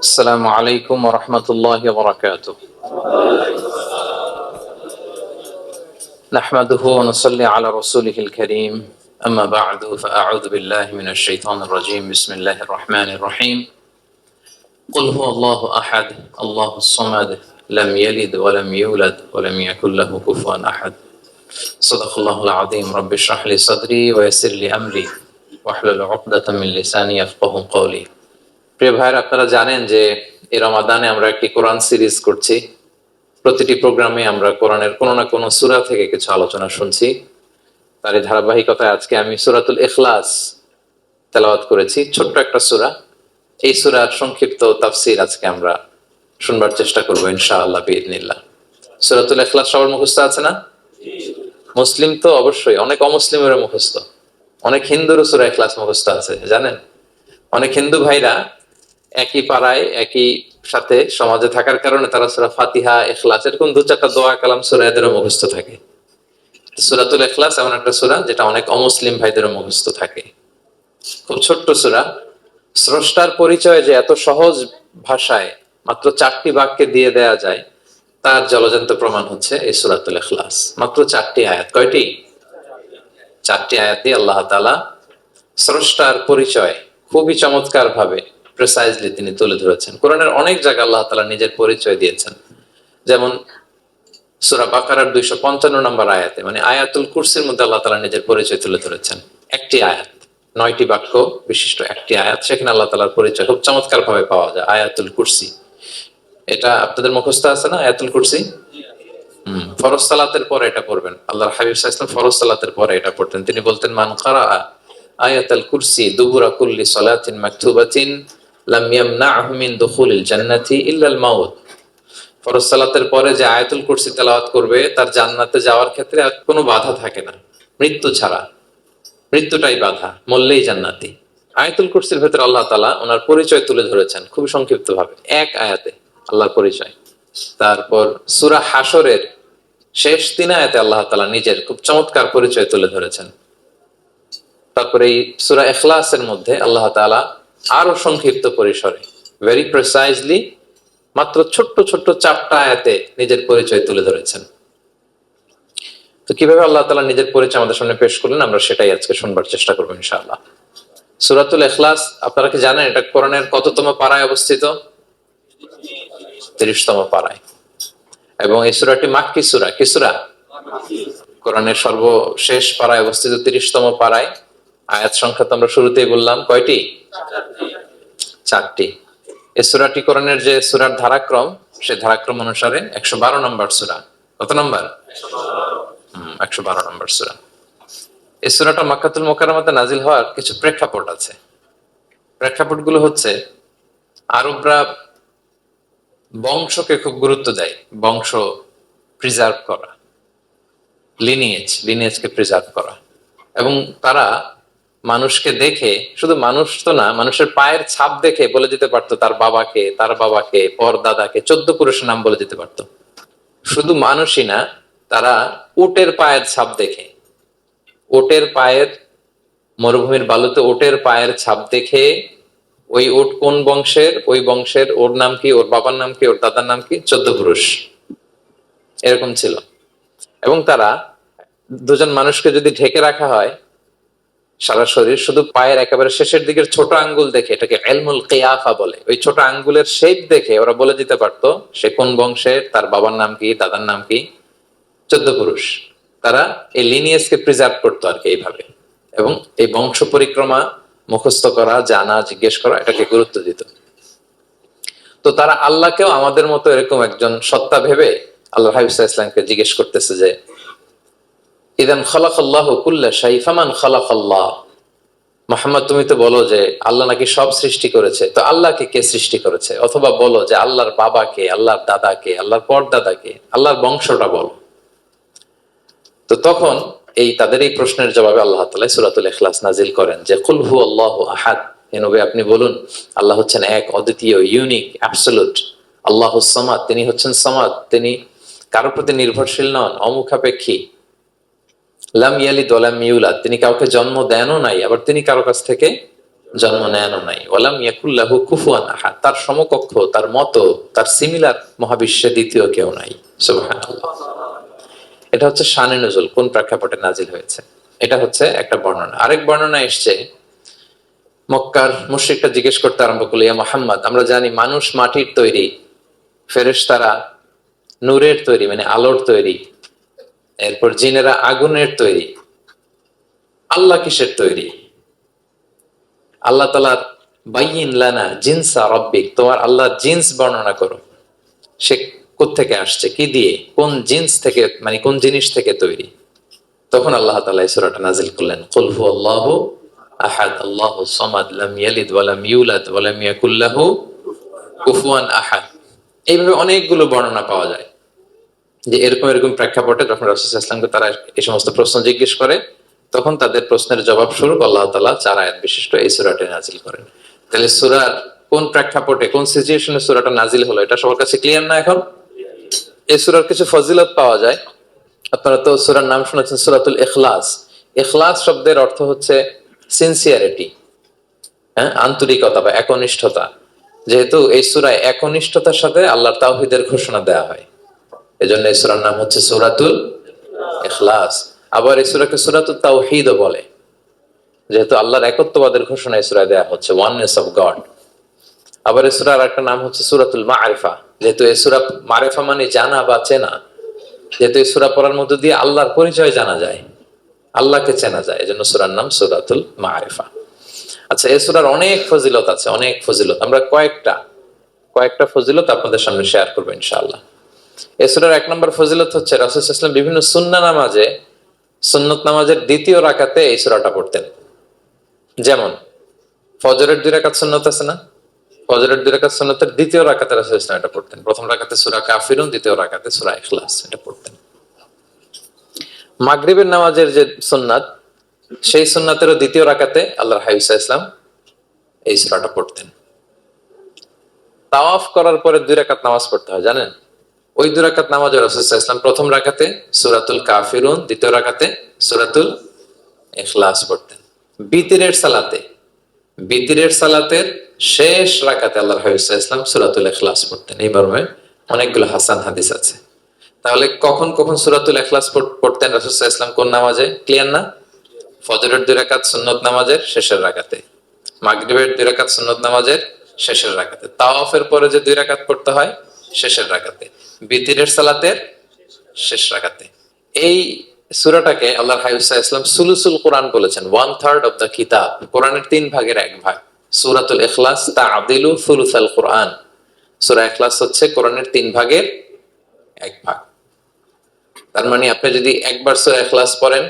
السلام عليكم ورحمة الله وبركاته. نحمده ونصلي على رسوله الكريم. أما بعد فأعوذ بالله من الشيطان الرجيم. بسم الله الرحمن الرحيم. قل هو الله أحد الله الصمد لم يلد ولم يولد ولم يكن له كفوا أحد. صدق الله العظيم. رب اشرح لي صدري ويسر لي أمري واحلل عقدة من لساني يفقهوا قولي. প্রিয় ভাইরা, আপনারা জানেন যে এই রমাদানে আমরা একটি কোরআন সিরিজ করছি। প্রতিটি প্রোগ্রামে আমরা কোরআনের কোনো না কোনো সূরা থেকে কিছু আলোচনা শুনছি। তার এই ধারাবাহিকতায় আজকে আমি সূরাতুল ইখলাস তেলাওয়াত করেছি, ছোট্ট একটা সূরা। এই সূরার সংক্ষিপ্ত তাফসীর আজকে আমরা শুনবার চেষ্টা করব ইনশাআল্লাহ বিইذনিল্লাহ। সূরাতুল ইখলাস সবার মুখস্থ আছে না? মুসলিম তো অবশ্যই, অনেক অমুসলিমেরও মুখস্থ। অনেক হিন্দুরও সূরা ইখলাস মুখস্থ আছে, জানেন? অনেক হিন্দু ভাইরা একই পাড়ায় একই সাথে সমাজে থাকার কারণে তারা সূরা ফাতিহা, ইখলাস এরকম দু চারটা দোয়া কালাম সূরা এদেরও মুখস্থ থাকে। সূরাতুল ইখলাস এমন একটা সূরা যেটা অনেক অমুসলিম ভাইদেরও মুখস্থ থাকে। খুব ছোট্ট সূরা। স্রষ্টার পরিচয় যে এত সহজ ভাষায় মাত্র 4টি বাক্যে দিয়ে দেয়া যায়, তার জলজন্ত প্রমাণ হচ্ছে এই সূরাতুল ইখলাস। মাত্র 4টি আয়াত। কয়টি? 4টি আয়াত দিয়ে আল্লাহ তাআলা স্রষ্টার পরিচয় খুবই চমৎকার ভাবে প্রিসাইজলি তিনি তুলে ধরেছেন। কোরআনের অনেক জায়গায় আল্লাহ তাআলা নিজের পরিচয় দিয়েছেন। যেমন সূরা বাকারার 255 নম্বর আয়াতে, মানে আয়াতুল কুরসির মধ্যে আল্লাহ তাআলা নিজের পরিচয় তুলে ধরেছেন। একটি আয়াত, 9টি বাক্য বিশিষ্ট একটি আয়াত, সেখানে আল্লাহ তাআলার পরিচয় খুব চমৎকার ভাবে পাওয়া যায়। আয়াতুল কুরসি, এটা আপনাদের মুখস্থ আছে না? আয়াতুল কুরসি ফরজ সালাতের পরে এটা পড়বেন। আল্লাহর হাবিব সাল্লাল্লাহু আলাইহি ওয়াসাল্লাম ফরজ সালাতের পরে এটা পড়তেন। তিনি বলতেন, মান কারাআ আয়াতুল কুরসি দুবুরা কুল্লি সালাতিন মাকতুবাতিন লাম ইয়ামনাহু মিন দুখুলিল জান্নাতি ইল্লাল মাউত। ফরজ সালাতের পরে যে আয়াতুল কুরসি তেলাওয়াত করবে, তার জান্নাতে যাওয়ার ক্ষেত্রে আর কোনো বাধা থাকে না, মৃত্যু ছাড়া। মৃত্যুটাই বাধা, মরলেই জান্নাতি। আয়াতুল কুরসির ভেতরে আল্লাহ তাআলা ওনার পরিচয় তুলে ধরেছেন খুব সংক্ষিপ্ত ভাবে, এক আয়াতে আল্লাহর পরিচয়। তারপর সূরা হাশরের শেষ 3 আয়াতে আল্লাহ তাআলা নিজের খুব চমৎকার পরিচয় তুলে ধরেছেন। তারপরে এই সূরা ইখলাসের মধ্যে আল্লাহ তাআলা আরো সংক্ষিপ্ত পরিসরে, ভেরি প্রিসাইজলি, মাত্র ছোট্ট ছোট্ট 4টা আয়াতে নিজের পরিচয় তুলে ধরেছেন। তো কিভাবে আল্লাহ তাআলা নিজের পরিচয় আমাদের সামনে পেশ করলেন, আমরা সেটাই আজকে শুনবার চেষ্টা করবো ইনশাআল্লাহ। সূরাতুল ইখলাস, আপনারা কি জানেন এটা কোরআনের কততম পারায় অবস্থিত? 30তম পারায়। এবং এই সূরাটি মাক্কি সূরা। কি সূরা? কোরআনের সর্বশেষ পারায় অবস্থিত 30তম পারায়। আয়াত সংখ্যা তো আমরা শুরুতেই বললাম, কয়টি? 4টি। এই সূরাটি কোরআনের যে সূরার ধারাক্রম, সেই ধারাক্রম অনুসারে 112 নম্বর সূরা। কত নম্বর? 112 নম্বর সূরা। এই সূরাটা মক্কাতুল মুকাররমাতে নাজিল হওয়ার কিছু প্রেক্ষাপট আছে। প্রেক্ষাপটগুলো হচ্ছে, আরবরা বংশকে খুব গুরুত্ব দেয়, বংশ প্রিজার্ভ করা, লিনিয়েজকে প্রিজার্ভ করা। এবং তারা মানুষকে দেখে, শুধু মানুষ তো না, মানুষের পায়ের ছাপ দেখে বলে দিতে পারতো তার বাবাকে, তার বাবাকে, পর দাদাকে, 14 পুরুষের নাম বলে দিতে পারতো। শুধু মানুষই না, তারা উটের পায়ের ছাপ দেখে, উটের পায়ের, মরুভূমির বালুতে উটের পায়ের ছাপ দেখে ওই উট কোন বংশের, ওই বংশের ওর নাম কি, ওর বাবার নাম কি, ওর দাদার নাম কি, 14 পুরুষ এরকম ছিল। এবং তারা, দুজন মানুষকে যদি ঢেকে রাখা হয় সারা শরীর, শুধু পায়ের একেবারে শেষের দিকের ছোট আঙ্গুল দেখে, এটাকে ইলমুল কিয়াফা বলে, ওই ছোট আঙ্গুলের শেপ দেখে ওরা বলে দিতে পারতো সে কোন বংশের, তার বাবার নাম কি, দাদার নাম কি, 14 পুরুষ। তারা এই লিনিয়েজকে প্রিজার্ভ করতো আর কি এইভাবে। এবং এই বংশ পরিক্রমা মুখস্থ করা, জানা, জিজ্ঞেস করা, এটাকে গুরুত্ব দিত। তো তারা আল্লাহকেও আমাদের মতো এরকম একজন সত্তা ভেবে আল্লাহ হাবিব সাল্লাল্লাহু আলাইহি ওয়াসাল্লামকে জিজ্ঞেস করতেছে যে, ইদান খালাকাল্লাহু কুল্লা শাই ফামান খালাকাল্লাহ। মুহাম্মদ, তুমি তো বলো যে আল্লাহ নাকি সব সৃষ্টি করেছে, তো আল্লাহকে কে সৃষ্টি করেছে? অথবা বলো যে আল্লাহর বাবাকে, আল্লাহর দাদাকে, আল্লাহর পরদাদাকে, আল্লাহর বংশটা বলো। তো তখন তাদের এই প্রশ্নের জবাবে আল্লাহ তাআলা সূরাতুল ইখলাস নাজিল করেন যে, কুল হুয়াল্লাহু আহাদ। হে নবী, আপনি বলুন আল্লাহ হচ্ছেন এক, অদ্বিতীয়, ইউনিক, অ্যাবসলিউট। আল্লাহুস সামাদ, তিনি হচ্ছেন সামাদ, তিনি কারো প্রতি নির্ভরশীল নন, অমুখাপেক্ষী। লাম ইয়ালিদ ওয়া লাম ইউলাদ, তিনি কাউকে জন্ম দেনও নাই, আবার তিনি কারো কাছ থেকে জন্ম নেয়ানো নাই। ওয়ালাম ইয়াকুল লাহু কুফুয়ান আহাদ, তার সমকক্ষ, তার মতো, তার সিমিলার মহাবিশ্বে দ্বিতীয় কেউ নাই। সুবহানাল্লাহ। এটা হচ্ছে শানে নুজুল, কোন প্রেক্ষাপটে নাজিল হয়েছে, এটা হচ্ছে একটা বর্ণনা। আরেক বর্ণনা এসছে, মক্কার মুশরিকরা জিজ্ঞেস করতে আরম্ভ করলো, ইয়া মুহাম্মদ, আমরা জানি মানুষ মাটির তৈরি, ফেরেশতারা নূরের তৈরি মানে আলোর তৈরি, এরপর জিনেরা আগুনের তৈরি, আল্লাহ কিসের তৈরি? আল্লাহ তাআলা বাইয়িন লানা জিনসা রাব্বিক, তোমার আল্লাহর জিন্স বর্ণনা করো, সে কোত্থেকে আসছে, কি দিয়ে, কোন জিন্স থেকে, মানে কোন জিনিস থেকে তৈরি? তখন আল্লাহ তাআলা এই সূরাটা নাজিল করলেন, কুল হুয়াল্লাহু আহাদ আল্লাহুস সামাদ লাম ইয়ালিদ ওয়া লাম ইউলাদ ওয়া লাম ইয়াকুল লাহু কুফুয়ান আহাদ। এইভাবে অনেকগুলো বর্ণনা পাওয়া যায় যে এরকম এরকম প্রেক্ষাপটে যখন রাসূল সাল্লাল্লাহু আলাইহি ওয়াসাল্লামকে তারা এই সমস্ত প্রশ্ন জিজ্ঞেস করে, তখন তাদের প্রশ্নের জবাব স্বরূপ আল্লাহ তাআলা 4 আয়াত বিশিষ্ট এই সূরাটি নাজিল করেন। তাহলে সূরার কোন প্রেক্ষাপটে, কোন সিচুয়েশনে সূরাটা নাজিল হলো, এটা সবার কাছে ক্লিয়ার না এখন? এই সূরার কিছু ফজিলত পাওয়া যায়। আপনারা তো সূরার নাম শুনেছেন সূরাতুল ইখলাস। ইখলাস শব্দের অর্থ হচ্ছে সিনসিয়ারিটি, হ্যাঁ, আন্তরিকতা বা একনিষ্ঠতা। যেহেতু এই সূরায় একনিষ্ঠতার সাথে আল্লাহর তাওহীদের ঘোষণা দেওয়া হয়, এজন্য এই সূরার নাম হচ্ছে সূরাতুল ইখলাস। আবার এই সূরাকে সূরাতুত তাওহীদও বলে, যেহেতু আল্লাহর একত্ববাদের ঘোষণা এই সূরায় দেওয়া হচ্ছে, ওয়াননেস অফ গড। আবার এই সূরার একটা নাম হচ্ছে সূরাতুল মারিফা, যেহেতু এই সূরা মারিফা মানে জানা বা চেনা, যেহেতু এই সূরা পড়ার মধ্য দিয়ে আল্লাহর পরিচয় জানা যায়, আল্লাহকে চেনা যায়, এজন্য সূরার নাম সূরাতুল মারিফা। আচ্ছা, এই সূরার অনেক ফজিলত আছে, অনেক ফজিলত। আমরা কয়েকটা ফজিলত আপনাদের সামনে শেয়ার করবো ইনশাআল্লাহ। এই সূরার 1 নম্বর ফজিলত হচ্ছে রাসূল সাল্লাল্লাহু আলাইহি ওয়াসাল্লাম বিভিন্ন সুন্নাহ নামাজে, সুন্নত নামাজের দ্বিতীয় রাকাতে এই সূরাটা পড়তেন। যেমন ফজরের 2 রাকাত সুন্নত আছে না, ফজরের 2 রাকাত সুন্নতের দ্বিতীয় রাকাতে রাসূল সাল্লাল্লাহু আলাইহি ওয়াসাল্লাম এটা পড়তেন। প্রথম রাকাতে সূরা কাফিরুন, দ্বিতীয় রাকাতে সূরা ইখলাস, এটা পড়তেন। মাগরিবের নামাজের যে সুন্নাত, সেই সুন্নাতেরও দ্বিতীয় রাকাতে আল্লাহর হাবিব সাল্লাল্লাহু আলাইহি ওয়াসাল্লাম এই সূরাটা পড়তেন। তাওয়াফ করার পরে 2 রাকাত নামাজ পড়তে হয়, জানেন? ওই 2 রাকাত নামাজে রাসূল সাল্লাল্লাহু আলাইহি ওয়াসাল্লাম প্রথম রাকাতে সূরাতুল কাফিরুন, দ্বিতীয় রাকাতে সূরাতুল ইখলাস পড়তেন। বিতিরের সালাতের শেষ রাকাতে আল্লাহর হাবিব সাল্লাল্লাহু আলাইহি ওয়াসাল্লাম সূরাতুল ইখলাস পড়তেন। এই মর্মে অনেকগুলো হাসান হাদিস আছে। তাহলে কখন কখন সূরাতুল ইখলাস পড়তেন রাসূল সাল্লাল্লাহু আলাইহি ওয়াসাল্লাম, কোন নামাজে? ক্লিয়ার না? ফজরের 2 রাকাত সুন্নত নামাজের শেষের রাকাতে, মাগরিবের 2 রাকাত সুন্নত নামাজের শেষের রাকাতে, তাওয়াফের পরে যে 2 রাকাত পড়তে হয় শেষের রাকাতে, বিতিরের সালাতের শেষ রাকাতে। এই সূরাটাকে আল্লাহর হাবিব সাল্লাল্লাহু আলাইহি ওয়াসাল্লাম সুলুসুল কোরআন বলেছেন, 1/3 অফ দ্য কিতাব, কোরআনের 3 ভাগের 1 ভাগ। সূরাতুল ইখলাস তা'দিলু সুলুসাল কোরআন, সূরা ইখলাস হচ্ছে কোরআনের 3 ভাগের 1 ভাগ। তার মানে আপনি যদি একবার সূরা ইখলাস পড়েন,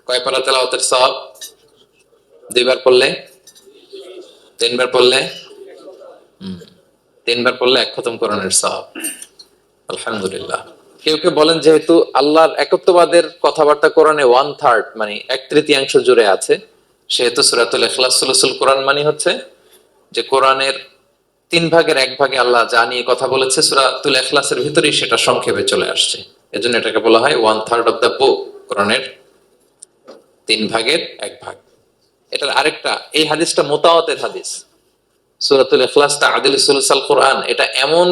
কয় পারা তেলাওয়াতের সওয়াব? 2 বার পড়লে, 3 বার পড়লে, 3 বার পড়লে 1 খতম কোরআনের সওয়াব। আলহামদুলিল্লাহ। কেউ কেউ বলেন যেহেতু আল্লাহর একত্ববাদের কথাবার্তা কোরআনে 1/3 মানে 1/3 জুড়ে আছে, সেহেতু সূরাতুল ইখলাস সুলুসুল কোরআন মানে হচ্ছে যে কোরআনের 3 ভাগের 1 ভাগে আল্লাহ যা নিয়ে কথা বলেছে সূরাতুল ইখলাসের ভিতরেই সেটা সংক্ষেপে চলে আসছে, এজন্য এটাকে বলা হয় 1/3 অফ দ্য বুক, কোরআনের 3 ভাগের 1 ভাগ। এটার আরেকটা, এই হাদিসটা মুতাওয়াতির হাদিস, সূরাতুল ইখলাস তা'দিলু সুলুসাল কোরআন, এটা এমন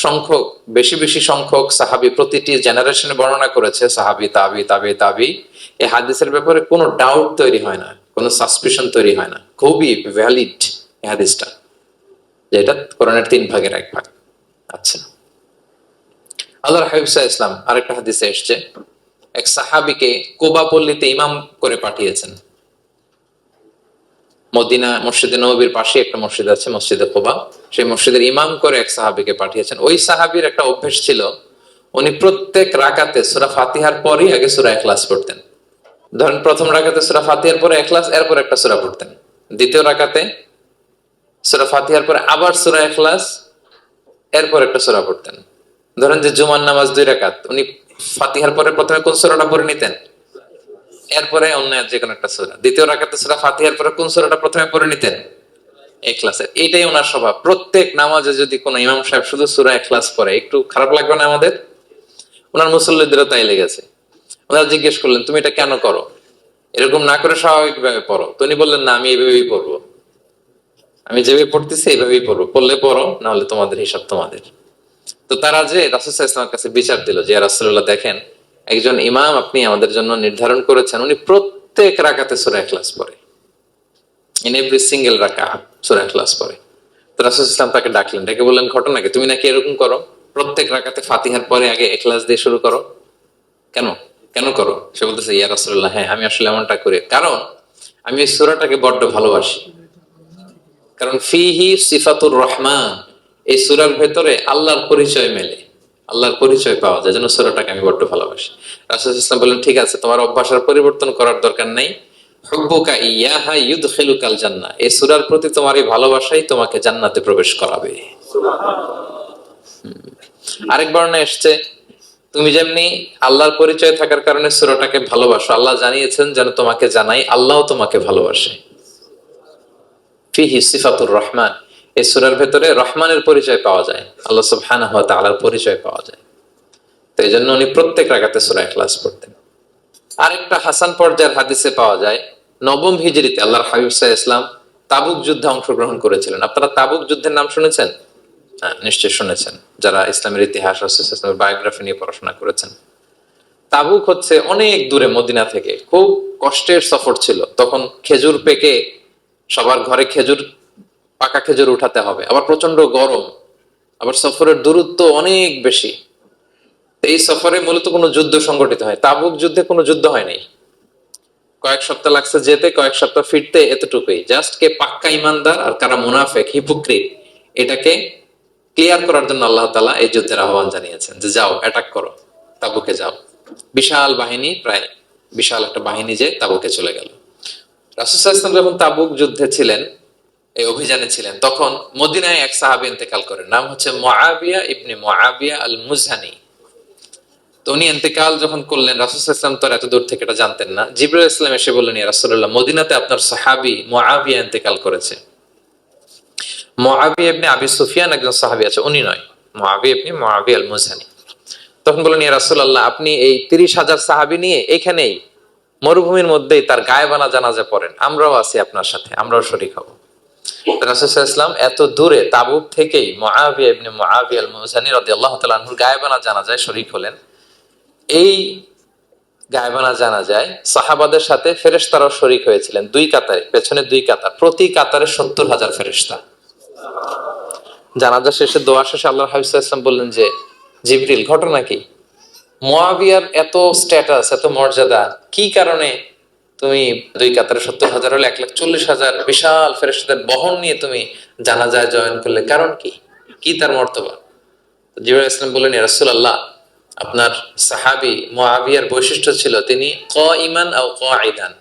সংখ্যক, বেশি বেশি সংখ্যক সাহাবী প্রতিটি জেনারেশনে বর্ণনা করেছে, সাহাবী, তাবি, এই হাদিসের ব্যাপারে কোনো ডাউট তৈরি হয় না, কোনো সাসপিশন তৈরি হয় না, খুবই ভ্যালিড এই হাদিসটা, যেটা কোরআনের 3 ভাগের 1 ভাগ। আচ্ছা, আল্লাহর হাবিব সাল্লাল্লাহু আলাইহি ওয়াসাল্লাম আরেকটা হাদিসে এসেছে, এক সাহাবীকে কুবা পল্লীতে ইমাম করে পাঠিয়েছেন। মদিনা মসজিদে নববীর পাশে একটা মসজিদ আছে, মসজিদে কুবা, সেই মসজিদের ইমাম করে এক সাহাবীকে পাঠিয়েছেন। ওই সাহাবীর একটা অভ্যাস ছিল, উনি প্রত্যেক রাকাতে সূরা ফাতিহার পরই আগে সূরা ইখলাস পড়তেন। ধরেন প্রথম রাকাতে সূরা ফাতিহার পরে ইখলাস, এরপর একটা সূরা পড়তেন। দ্বিতীয় রাকাতে সূরা ফাতিহার পরে আবার সূরা ইখলাস, এরপর একটা সূরা পড়তেন। ধরেন যে জুমার নামাজ 2 রাকাত, উনি ফাতিহার পরে প্রথমে কোন সূরাটা পড়ে নিতেন, এরপরে অন্য যে কোনো একটা সূরা। দ্বিতীয় রাকাতে সূরা ফাতিহার পরে কোন সূরাটা প্রথমে পড়ে নিতেন? ইখলাসের। এটাই ওনার স্বভাব। প্রত্যেক নামাজে যদি কোনো ইমাম সাহেব শুধু সূরা ইখলাস পড়ে, একটু খারাপ লাগবে না আমাদের? ওনার মুসল্লিদেরও তাই লেগেছে। ওনারা জিজ্ঞেস করলেন, তুমি এটা কেন করো? এরকম না করে স্বাভাবিকভাবে পড়ো। তো উনি বললেন, না, আমি এইভাবেই পড়বো। আমি যেভাবে পড়তেছি এইভাবেই পড়বো, পড়লে পড়ো, না হলে তোমাদের হিসাব তোমাদের। তো তারা যে রাসূল সাল্লাল্লাহু আলাইহি ওয়াসাল্লামের কাছে বিচার দিল যে ইয়া রাসূলুল্লাহ, দেখেন একজন ইমাম আপনি আমাদের জন্য নির্ধারণ করেছেন, উনি প্রত্যেক রাকাতে সূরা ইখলাস পড়ে, ইন এভরি সিঙ্গেল রাকাত সূরা ইখলাস পড়ে। তো রাসূল সাল্লাল্লাহু আলাইহি ওয়াসাল্লাম তাকে ডাকলেন, ডেকে বললেন, ঘটনা কি, তুমি নাকি এরকম করো, প্রত্যেক রাকাতে ফাতিহার পরে আগে ইখলাস দিয়ে শুরু করো, কেন কেন করো? সে বলতেছে, ইয়া রাসূলুল্লাহ, হ্যাঁ আমি আসলে এমনটা করি, কারণ আমি এই সূরাটাকে বড্ড ভালোবাসি। কারণ ফিহি সিফাতুর রহমান, এই সূরার ভেতরে আল্লাহর পরিচয় মেলে, আল্লাহর পরিচয় পাওয়া যায়, যেন সূরাটাকে আমি বড্ড ভালোবাসি। রাসূল সাল্লাল্লাহু আলাইহি ওয়াসাল্লাম বললেন, ঠিক আছে, তোমার অভ্যাসের পরিবর্তন করার দরকার নাই, হুব্বুকা ইয়াহা ইউদখিলুকাল জান্নাহ, এই সূরার প্রতি তোমার এই ভালোবাসাই তোমাকে জান্নাতে প্রবেশ করাবে। আরেক বর্ণনায় এসেছে, তুমি যেমনি আল্লাহর পরিচয় থাকার কারণে সূরাটাকে ভালোবাসো, আল্লাহ জানিয়েছেন যেন তোমাকে জানাই আল্লাহও তোমাকে ভালোবাসে। ফিহি সিফাতুর রহমান, এই সূরার ভেতরে রহমানের পরিচয় পাওয়া যায়, আল্লাহ সুবহানাহু ওয়া তাআলার পরিচয় পাওয়া যায়। তো এই জন্য উনি প্রত্যেক রাকাতে সূরা ইখলাস পড়তেন। আরেকটা হাসান পর্যায়ের হাদিসে পাওয়া যায়, নবম হিজরিতে আল্লাহর হাবিব সাল্লাল্লাহু আলাইহি ওয়াসাল্লাম তাবুক যুদ্ধে অংশগ্রহণ করেছিলেন। আপনারা তাবুক যুদ্ধের নাম শুনেছেন? হ্যাঁ, নিশ্চয়ই শুনেছেন, যারা ইসলামের ইতিহাস, রাসূল সাল্লাল্লাহু আলাইহি ওয়াসাল্লামের বায়োগ্রাফি নিয়ে পড়াশোনা করেছেন। তাবুক হচ্ছে অনেক দূরে, মদিনা থেকে, খুব কষ্টের সফর ছিল। তখন খেজুর পেকে সবার ঘরে খেজুর, পাকা খেজুর উঠাতে হবে, আবার প্রচন্ড গরম, আবার সফরের দূরত্ব অনেক বেশি। এই সফরে মূলত কোনো যুদ্ধ সংগঠিত হয়, তাবুক যুদ্ধে কোনো যুদ্ধ হয় নাই। কয়েক সপ্তাহ লাগছে যেতে, কয়েক সপ্তাহ ফিরতে, এতটুকুই। জাস্ট কে পাক্কা ইমানদার আর কারা মুনাফিক, হিপোক্রিট, এটাকে ক্লিয়ার করার জন্য আল্লাহ তাআলা এই যুদ্ধের আহ্বান জানিয়েছেন যে যাও, অ্যাটাক করো, তাবুকে যাও। বিশাল বাহিনী, প্রায় বিশাল একটা বাহিনী যে তাবুকে চলে গেল। রাসূল সাল্লাল্লাহু আলাইহি ওয়াসাল্লাম যখন তাবুক যুদ্ধে ছিলেন, এই অভিযানে ছিলেন, তখন মদিনায় এক সাহাবী ইন্তেকাল করেন, নাম হচ্ছে মুআবিয়া ইবনে মুআবিয়া আল মুজহানি। তো উনি ইন্তেকাল যখন করলেন, রাসূল সাল্লাল্লাহু আলাইহি ওয়াসাল্লাম তো এত দূর থেকে এটা জানতেন না। জিবরাইল ইসলাম এসে বললেন, ইয়া রাসূলুল্লাহ, মদিনাতে আপনার সাহাবী মুআবিয়া ইন্তেকাল করেছে। মুআবিয়া ইবনে আবি সুফিয়ান একজন সাহাবী আছে, উনি নয়, মুআবিয়া ইবনে মুআবিয়া আল মুজহানি। তখন বললেন, ইয়া রাসূলুল্লাহ, আপনি এই ৩০,০০০ সাহাবী নিয়ে এখানেই মরুভূমির মধ্যেই তার গায়েবানা জানাজা পড়েন, আমরাও আছি আপনার সাথে, আমরাও শরীক হব। রাসূল সাল্লাল্লাহু আলাইহি ওয়াসাল্লাম এত দূরে তাবুক থেকেই মুআবিয়া ইবনে মুআবিয়া আল মুজহানি রাদিয়াল্লাহু তাআলা আনহুর গায়েবানা জানাজায় শরীক হলেন। এই গায়েবানা জানাজায় সাহাবাদের সাথে ফেরেশতারাও শরীক হয়েছিলেন, দুই কাতারে, পেছনে দুই কাতার, প্রতি কাতারে ৭০,০০০ ফেরেশতা। জানাজা শেষে, দোয়া শেষে আল্লাহর হাবিব সাল্লাল্লাহু আলাইহি ওয়াসাল্লাম বললেন যে, জিবরিল, ঘটনা কি? মুআবিয়ার এত স্ট্যাটাস, এত মর্যাদা, কি কারণে তুমি দুই কাতারে ৭০,০০০ হলে ১,৪০,০০০ বিশাল ফেরেশতাদের বহন নিয়ে তুমি জানাজায় জয়েন করলে, কারণ কি? কি তার মর্তবা? জিবরাইল ইসলাম বললেন, ইয়া রাসূলুল্লাহ, আপনার সাহাবী মুআবিয়ার বৈশিষ্ট্য ছিল তিনি কাইমান আও কাঈদান,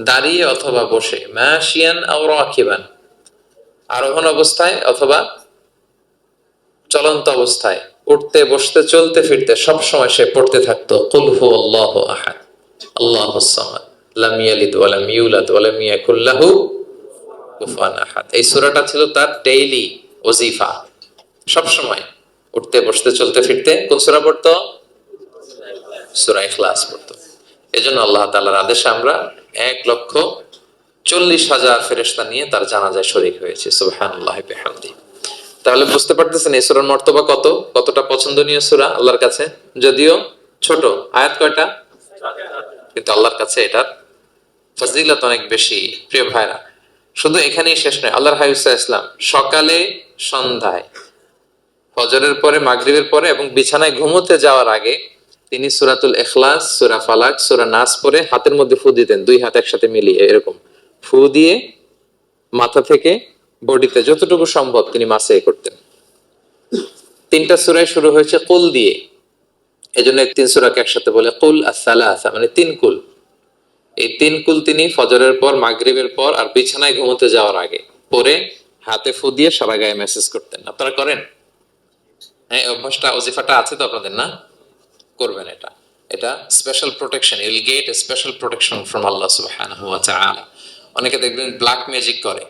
দাঁড়িয়ে অথবা বসে, মাশিয়ান আও রাকিবান, আরোহণ অবস্থায় অথবা চলন্ত অবস্থায়, উঠতে বসতে চলতে ফিরতে সব সময় সে পড়তে থাকতো কুল হুয়াল্লাহু আহাদ আল্লাহুস সামাদ লাম ইয়ালিদ ওয়া লাম ইউলাদ ওয়া লাম ইয়াকুল লাহু কুফুয়ান আহাদ। এই সূরাটা ছিল তার ডেইলি ওজিফা, সব সময় উঠতে বসতে চলতে ফিরতে কোন সূরা পড়তো? সূরা ইখলাস পড়তো। এজন্য আল্লাহ তাআলার আদেশে আমরা ১,৪০,০০০ ফেরেশতা নিয়ে তার জানাজায় শরীক হয়েছে। সুবহানাল্লাহি ওয়া বিহামদিহি। তাহলে বুঝতে পারতেছেন এই সূরার মর্তবা কত, কতটা পছন্দনীয় সূরা আল্লাহর কাছে। যদিও ছোট আয়াত, কয়টা? কিন্তু আল্লাহর কাছে এটার ফজিলত অনেক বেশি। প্রিয় ভাইরা, শুধু এখানেই শেষ নয়, আল্লাহর হাবিব সাল্লাল্লাহু আলাইহি ওয়াসাল্লাম সকালে, সন্ধ্যায়, ফজরের পরে, মাগরিবের পরে এবং বিছানায় ঘুমোতে যাওয়ার আগে তিনি সূরাতুল ইখলাস, সূরা ফালাক, সূরা নাস পড়ে হাতের মধ্যে ফু দিতেন, দুই হাত একসাথে মিলিয়ে এরকম ফু দিয়ে মাথা থেকে বডিতে যতটুকু সম্ভব তিনি মাসে করতেন। তিনটা সূরাই শুরু হয়েছে কুল দিয়ে, এজন্য ৩ সূরাকে একসাথে বলে কুল আস-সালাসা, মানে ৩ কুল। এই ৩ কুল তিনি ফজরের পর, মাগরিবের পর আর বিছানায় ঘুমোতে যাওয়ার আগে পরে হাতে ফু দিয়ে সারা গায়ে মেসেজ করতেন। আপনারা করেন? হ্যাঁ, অভ্যাসটা, ওজিফাটা আছে তো আপনাদের, না? করবেন এটা। এটা special protection, you will get a special protection from Allah সুবহানাহু ওয়া তাআলা। অনেকে দেখবেন ব্ল্যাক ম্যাজিক করে,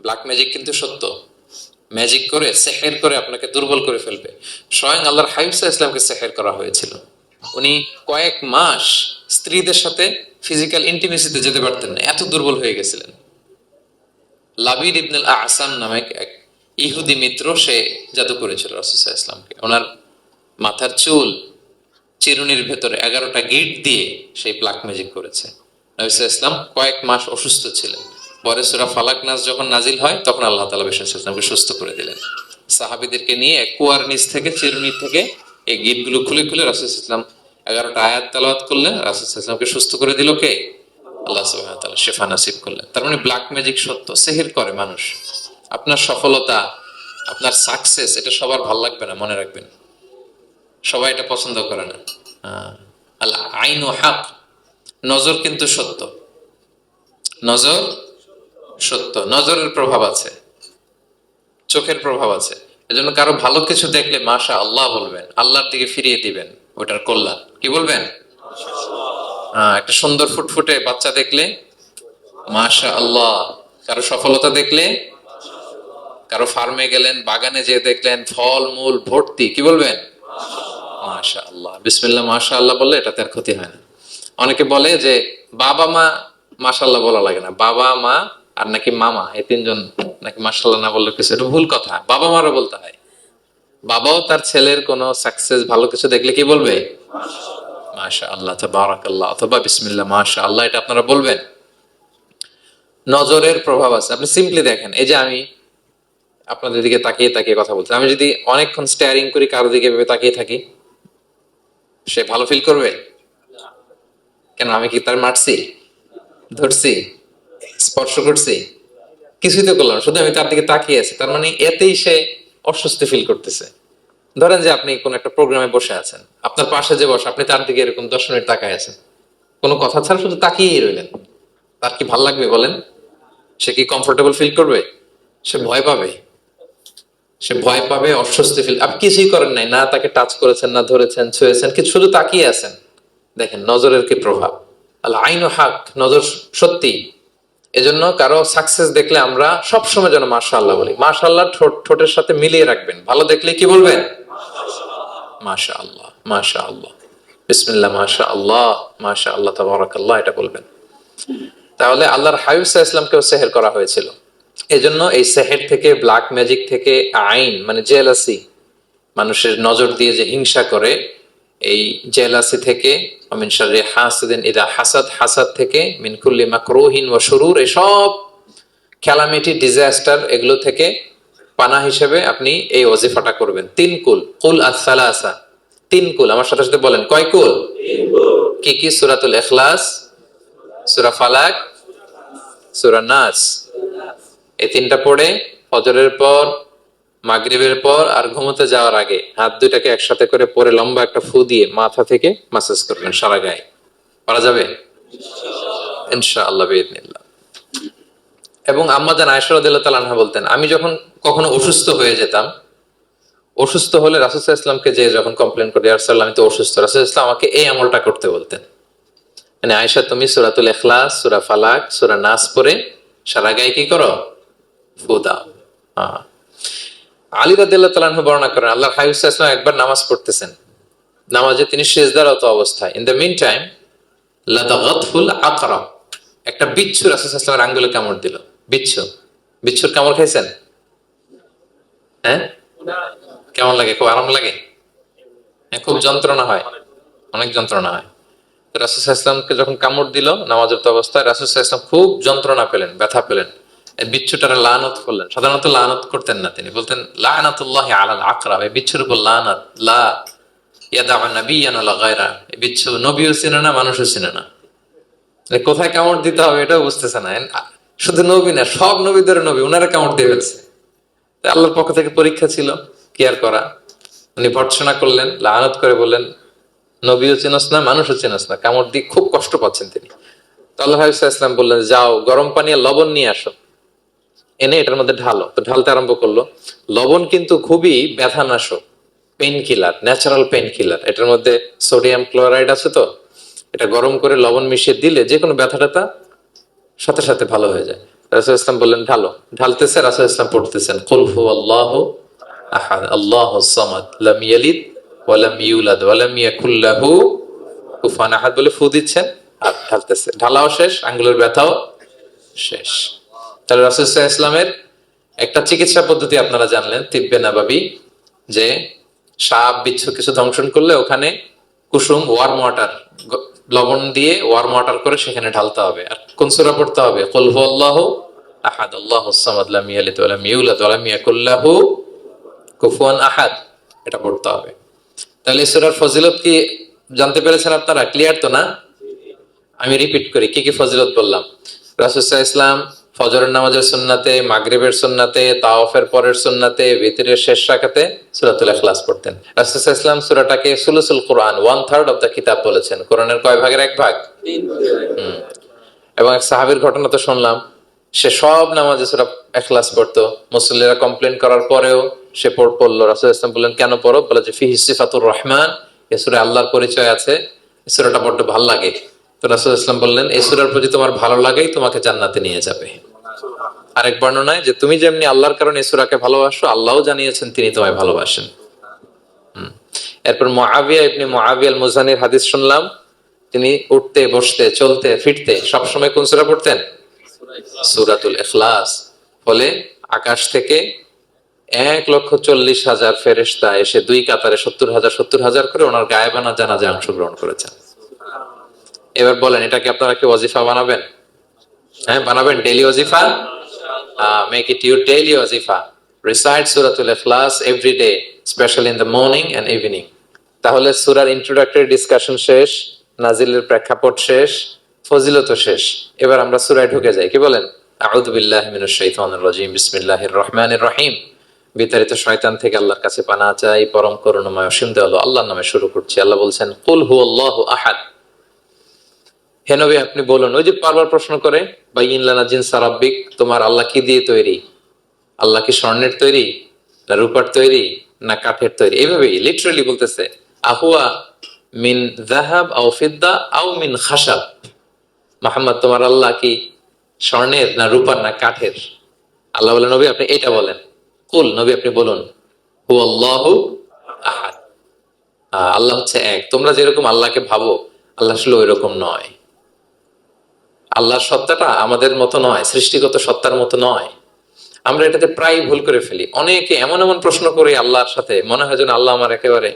ব্ল্যাক ম্যাজিক কিন্তু সত্য, ম্যাজিক করে, সেহের করে আপনাকে দুর্বল করে ফেলবে। স্বয়ং আল্লাহর হাবিব সাল্লাল্লাহু আলাইহি ওয়াসাল্লামকে সেহের করা হয়েছিল। উনি কয়েক মাস স্ত্রীদের সাথে ফিজিক্যাল ইন্টিমেসিতে যেতে পারতেন না, এত দুর্বল হয়ে গেছিলেন। লাবিদ ইবনুল আসাম নামে এক ইহুদি মিত্র, সে জাদু করেছিল রাসূল সাল্লাল্লাহু আলাইহি ওয়াসাল্লামকে। ওনার মাথার চুল চিরুনির ভেতরে 11টা গিট দিয়ে সেই ব্ল্যাক ম্যাজিক করেছে। নবী সাল্লাল্লাহু আলাইহি ওয়াসাল্লাম কয়েক মাস অসুস্থ ছিলেন। পরে সূরা ফালাক নাস যখন নাজিল হয় তখন আল্লাহ তাআলা বিষ্ণু সাল্লাল্লাহু আলাইহি ওয়াসাল্লামকে সুস্থ করে দিলেন। সাহাবীদেরকে নিয়ে এক কুয়ার নিচ থেকে, চিরুনি থেকে এই গিটগুলো খুলে খুলে রাসূল সাল্লাল্লাহু আলাইহি ওয়াসাল্লাম 11টা আয়াত তেলাওয়াত করলেন। রাসূল সাল্লাল্লাহু আলাইহি ওয়াসাল্লামকে সুস্থ করে দিল কে? আল্লাহ সুবহানাহু ওয়া তাআলা শিফা নসিব করলেন। তার মানে ব্ল্যাক ম্যাজিক সত্য, সিহির করে মানুষ। আপনার সফলতা, আপনার সাকসেস, এটা সবার ভালো লাগবে না, মনে রাখবেন। সবাই এটা পছন্দ করে না। আল আইনু হক, নজর কিন্তু সত্য। নজর সত্য, নজরের প্রভাব আছে, চোখের প্রভাব আছে। এজন্য কারো ভালো কিছু দেখলে মাশা আল্লাহ বলবেন, আল্লাহর দিকে ফিরিয়ে দিবেন ওটার কল্যাণ। কি বলবেন? একটা সুন্দর ফুটফুটে বাচ্চা দেখলে মাশা আল্লাহ। কারো সফলতা দেখলে, কারো ফার্মে গেলেন, বাগানে যেয়ে দেখলেন ফল মূল ভর্তি, কি বলবেন? মাশা আল্লাহ, বিসমিল্লাহ মাশা আল্লাহ বললে এটাতে আর ক্ষতি হয় না। অনেকে বলে যে বাবা মা মাশাআল্লাহ বলা লাগে না, বাবা মা আর নাকি মামা, এই তিনজন নাকি মাশাআল্লাহ না বললে কিছু, এটা ভুল কথা। বাবা মারও বলতে হয়। বাবাও তার ছেলের কোনো সাকসেস, ভালো কিছু দেখলে কি বলবে? মাশা আল্লাহ, তাবারাকাল্লাহ, অথবা বিসমিল্লাহ মাশা আল্লাহ, এটা আপনারা বলবেন। নজরের প্রভাব আছে। আপনি সিম্পলি দেখেন, এই যে আমি আপনাদের দিকে তাকিয়ে তাকিয়ে কথা বলছি, আমি যদি অনেকক্ষণ স্টেয়ারিং করি, কারো দিকে ভেবে তাকিয়ে থাকি, সে ভালো ফিল করবে? কেন, আমি কি তার মারছি, ধরছি, স্পর্শ করছি? কিছুই তো করলাম, শুধু আমি তার দিকে তাকিয়ে আছি। তার মানে এতেই সে অস্বস্তি ফিল করতেছে। ধরেন যে আপনি কোন একটা প্রোগ্রামে বসে আছেন, আপনার পাশে যে বসে, আপনি তার দিকে এরকম 10 মিনিট তাকায় আছেন, কোনো কথা ছাড়া শুধু তাকিয়েই রইলেন, তার কি ভাল লাগবে বলেন? সে কি কমফোর্টেবল ফিল করবে? সে ভয় পাবে, সে ভয় পাবে, অস্বস্তি ফিল। আপনি কিছুই করেন নাই, না তাকে টাচ করেছেন, না ধরেছেন, ছুঁয়েছেন, কিছু, শুধু তাকিয়ে আছেন। দেখেন নজরের কি প্রভাব। আল্লাহ আইনু হক, নজর সত্যি। এজন্য কারো সাকসেস দেখলে আমরা সবসময় যেন মাশাআল্লাহ বলি। মাশাআল্লাহ ঠোঁটের সাথে মিলিয়ে রাখবেন। ভালো দেখলে কি বলবেন? মাশাআল্লাহ, মাশাআল্লাহ, বিসমিল্লাহ মাশাআল্লাহ, মাশাআল্লাহ, তাবারাকাল্লাহ, এটা বলবেন। তাহলে আল্লাহর হাবিব সাল্লাল্লাহু আলাইহি ওয়াসাল্লামকেও সেহের করা হয়েছিল। এজন্য এই সেহের থেকে, ব্ল্যাক ম্যাজিক থেকে, আইন মানে জেলাসি, মানুষের নজর দিয়ে যে হিংসা করে, এই জেলাসি থেকে, মিন শাররি হাসিদিন ইযা হাসাদ, হাসাদ থেকে, মিন কুল্লি মাকরুহিন ওয়া শুরুর, এসব ক্যালামিটি, ডিজাস্টার, এগুলো থেকে পানাহ হিসেবে আপনি এই ওয়াজিফাটা করবেন। 3 কুল, কুল আস-সালাসা, 3 কুল। আমার সাথে সাথে বলেন, কয় কুল? 3 কুল। কি কি? সূরাতুল ইখলাস, সূরা ফালাক, সূরা নাস। এই 3টা পড়ে ফজরের পর, মাগরিবের পর আর ঘুমোতে যাওয়ার আগে হাত দুইটাকে একসাথে করে পরে লম্বা একটা ফু দিয়ে মাথা থেকে মাসাজ করবেন সারা গায়ে। পারা যাবে ইনশাআল্লাহ বিইذنিল্লাহ। এবং আম্মা জান আয়েশা রাদিয়াল্লাহু তাআলা আনহা বলতেন, আমি যখন কখনো অসুস্থ হয়ে যেতাম, অসুস্থ হলে রাসূল সাল্লাল্লাহু আলাইহি ওয়াসাল্লামকে যে যখন কমপ্লেইন করি, ইয়া রাসূলুল্লাহ আমি তো অসুস্থ, রাসূল সাল্লাল্লাহু আলাইহি ওয়াসাল্লাম আমাকে এই আমলটা করতে বলতেন। মানে আয়েশা, তুমি সূরাতুল ইখলাস, সূরা ফালাক, সূরা নাস পড়ে সারা গায়ে কি করো? ফু দাও। আলী রাদিয়াল্লাহু তাআলা আনহু বর্ণনা করেন, আল্লাহর হাবিব সাল্লাল্লাহু আলাইহি ওয়াসাল্লাম একবার নামাজ পড়তেছেন, নামাজে তিনি সিজদারত অবস্থায়, ইন দ্য মিন টাইম লাদাগাতহুল আকরা, একটা বিচ্ছু রাসূল সাল্লাল্লাহু আলাইহি ওয়াসাল্লামের আঙ্গুলে কামড় দিল। বিচ্ছু, বিচ্ছুর কামড় খাইছেন? হ্যাঁ, কেমন লাগে? খুব আরাম লাগে? খুব যন্ত্রণা হয়, অনেক যন্ত্রণা হয়। রাসূল সাল্লাল্লাহু আলাইহি ওয়াসাল্লামকে যখন কামড় দিল নামাজের অবস্থায়, রাসূল সাল্লাল্লাহু আলাইহি ওয়াসাল্লাম খুব যন্ত্রণা পেলেন, ব্যথা পেলেন। এই বিচ্ছুটারে লানত করলেন। সাধারণত লানত করতেন না, তিনি বলতেন লানাতুল্লাহি আলাল আকরা, এই বিচ্ছুর উপর লানত। লা ইয়াদাউ নাবিয়ান ওয়ালা গায়রা, এই বিচ্ছু নবীও চিনে না, মানুষও চিনে না। কোথায় কামড় দিতে হবে এটাও বুঝতেছে না। শুধু নবী না, সব নবীদের নবী, উনারা কামড় দিয়ে ফেলছে। আল্লাহর পক্ষ থেকে পরীক্ষা ছিল, কেয়ার করা। উনি ভর্ৎসনা করলেন, লানত করে বললেন, নবীও চিনস না, মানুষও চিনস না, কামড় দিয়ে খুব কষ্ট পাচ্ছেন তিনি। তো আল্লাহ হাবিব সাল্লাল্লাহু আলাইহি ওয়াসাল্লাম বললেন, যাও গরম পানি আর লবণ নিয়ে আসো, এনে এটার মধ্যে ঢালো। তো ঢালতে আরম্ভ করলো। লবণ কিন্তু খুবই ব্যথানাশক, pain killer, natural pain killer. এটার মধ্যে সোডিয়াম ক্লোরাইড আছে। তো এটা গরম করে লবণ মিশিয়ে দিলে যে কোনো ব্যথা ট্যাথা সাথে সাথে ভালো হয়ে যায়। রাসূল ইসলাম বললেন ঢালো। ঢালতেছে, রাসূল ইসলাম পড়তেছেন কুল হুয়াল্লাহু আহাদ আল্লাহুস সামাদ লাম ইয়ালিদ ওয়া লাম ইউলাদ ওয়া লাম ইয়াকুল লাহু কুফুয়ান আহাদ বলে ফু দিচ্ছেন আর ঢালতেছে। ঢালাও শেষ, আঙ্গুলের ব্যথাও শেষ। তাহলে রাসূল সাল্লাল্লাহু আলাইহি ইসলামের একটা চিকিৎসা পদ্ধতি আপনারা জানলেন, তিব্বে নাবাবী, যে সাপ বিচ্ছু কিছু দংশন করলে ওখানে কুসুম ওয়ার্ম ওয়াটার, লবণ দিয়ে ওয়ার্ম ওয়াটার করে সেখানে ঢালতে হবে। আর কোন সূরা পড়তে হবে? কুল হুয়াল্লাহু আহাদ আল্লাহুস সামাদ লাম ইয়ালিদ ওয়া লাম ইউলাদ ওয়া লাম ইয়াকুল লাহু কুফুয়ান আহাদ, এটা পড়তে হবে। তাহলে এই সূরার ফজিলত কি জানতে পেরেছেন আপনারা? ক্লিয়ার তো না? আমি রিপিট করি কি কি ফজিলত বললাম। রাসূল সাল্লাল্লাহু আলাইহি ওয়াসাল্লাম ফজরের নামাজের সুন্নাতে, মাগরিবের সুন্নাতে, তাওয়াফের পরের সুন্নাতে, ভিতরের শেষ রাকাতে সূরাতুল ইখলাস পড়তেন। রাসূল সাল্লাল্লাহু আলাইহি ওয়াসাল্লাম সূরাটাকে সুলুসুল কোরআন, 1/3 অফ দা কিতাব বলেছেন। কোরআনের কয় ভাগের এক ভাগ? 3 ভাগ। এবং এক সাহাবীর ঘটনা তো শুনলাম, সে সব নামাজে সূরা ইখলাস পড়তো। মুসল্লিরা কমপ্লেইন করার পরেও সে পড়লো। রাসূল সাল্লাল্লাহু আলাইহি ওয়াসাল্লাম বললেন কেন পড়ো? বলে যে ফিহি সিফাতুর রহমান, এই সূরায় আল্লাহর পরিচয় আছে, এই সূরাটা বড্ড ভালো লাগে। তো রাসূল সাল্লাল্লাহু আলাইহি ওয়াসাল্লাম বললেন এই সূরার প্রতি তোমার ভালো লাগাই তোমাকে জান্নাতে নিয়ে যাবে। আরেক বর্ণনায় যে তুমি যেমনি আল্লাহর কারণে এই সূরাকে ভালোবাসো, আল্লাহও জানিয়েছেন তিনি তোমায় ভালোবাসেন। এরপর মুআবিয়া ইবনে মুআবিয়া আল মুজানির হাদিস শুনলাম, তিনি উঠতে বসতে চলতে ফিরতে সবসময় কোন সূরা পড়তেন? সূরাতুল ইখলাস। ফলে আকাশ থেকে 1,40,000 ফেরেশতা এসে দুই কাতারে 70,000 করে ওনার গায়েবানা জানাজায় অংশগ্রহণ করেছেন। এবার বলেন এটা কি আপনারা কি ওয়াজিফা বানাবেন? হ্যাঁ বানাবেন, ডেইলি ওয়াজিফা। মেক ইট ইউর ডেইলি ওয়াজিফা। রিসাইট সূরাতুল ইখলাস every day, specially in the morning and evening. তাহলে সূরার ইন্ট্রোডাক্টরি ডিসকাশন শেষ, নাজিলের প্রেক্ষাপট শেষ, ফজিলত শেষ। এবার আমরা সূরায় ঢুকে যাই। কি বলেন? আউযু বিল্লাহি মিনাশ শাইতানির রাজীম, বিসমিল্লাহির রহমানির রহিম। বিতাড়িত শয়তান থেকে আল্লাহর কাছে পানাহ চাই, পরম করুণাময় অসীম দয়ালু আল্লাহর নামে শুরু করছি। আল্লাহ বলছেন কুল হুয়াল্লাহু আহাদ। হে নবী আপনি বলুন, ওই যে বারবার প্রশ্ন করে বাইয়িন লানা জিনসা রাব্বিক, তোমার আল্লাহ কি দিয়ে তৈরি? আল্লাহ কি স্বর্ণের তৈরি, না রূপার তৈরি, না কাঠের তৈরি? এইভাবেই লিটারালি বলতেছে আহুয়া মিন যাহাব আও ফিদ্দা আও মিন খাশাব। মুহাম্মদ তোমার আল্লাহ কি স্বর্ণের, না রূপার, না কাঠের? আল্লাহ বলেন নবী আপনি এটা বলেন। কুল, নবী আপনি বলুন হুয়াল্লাহু আহাদ, আল্লাহ হচ্ছে এক। তোমরা যেরকম আল্লাহকে ভাবো আল্লাহ আসলে ওই রকম নয়। আল্লাহর সত্তাটা আমাদের মতো নয়, সৃষ্টিগত সত্তার মতো নয়। আমরা এটাতে প্রায় ভুল করে ফেলি। অনেকে এমন এমন প্রশ্ন করি আল্লাহর সাথে, মনে হয় যেন আল্লাহ আমার একেবারে,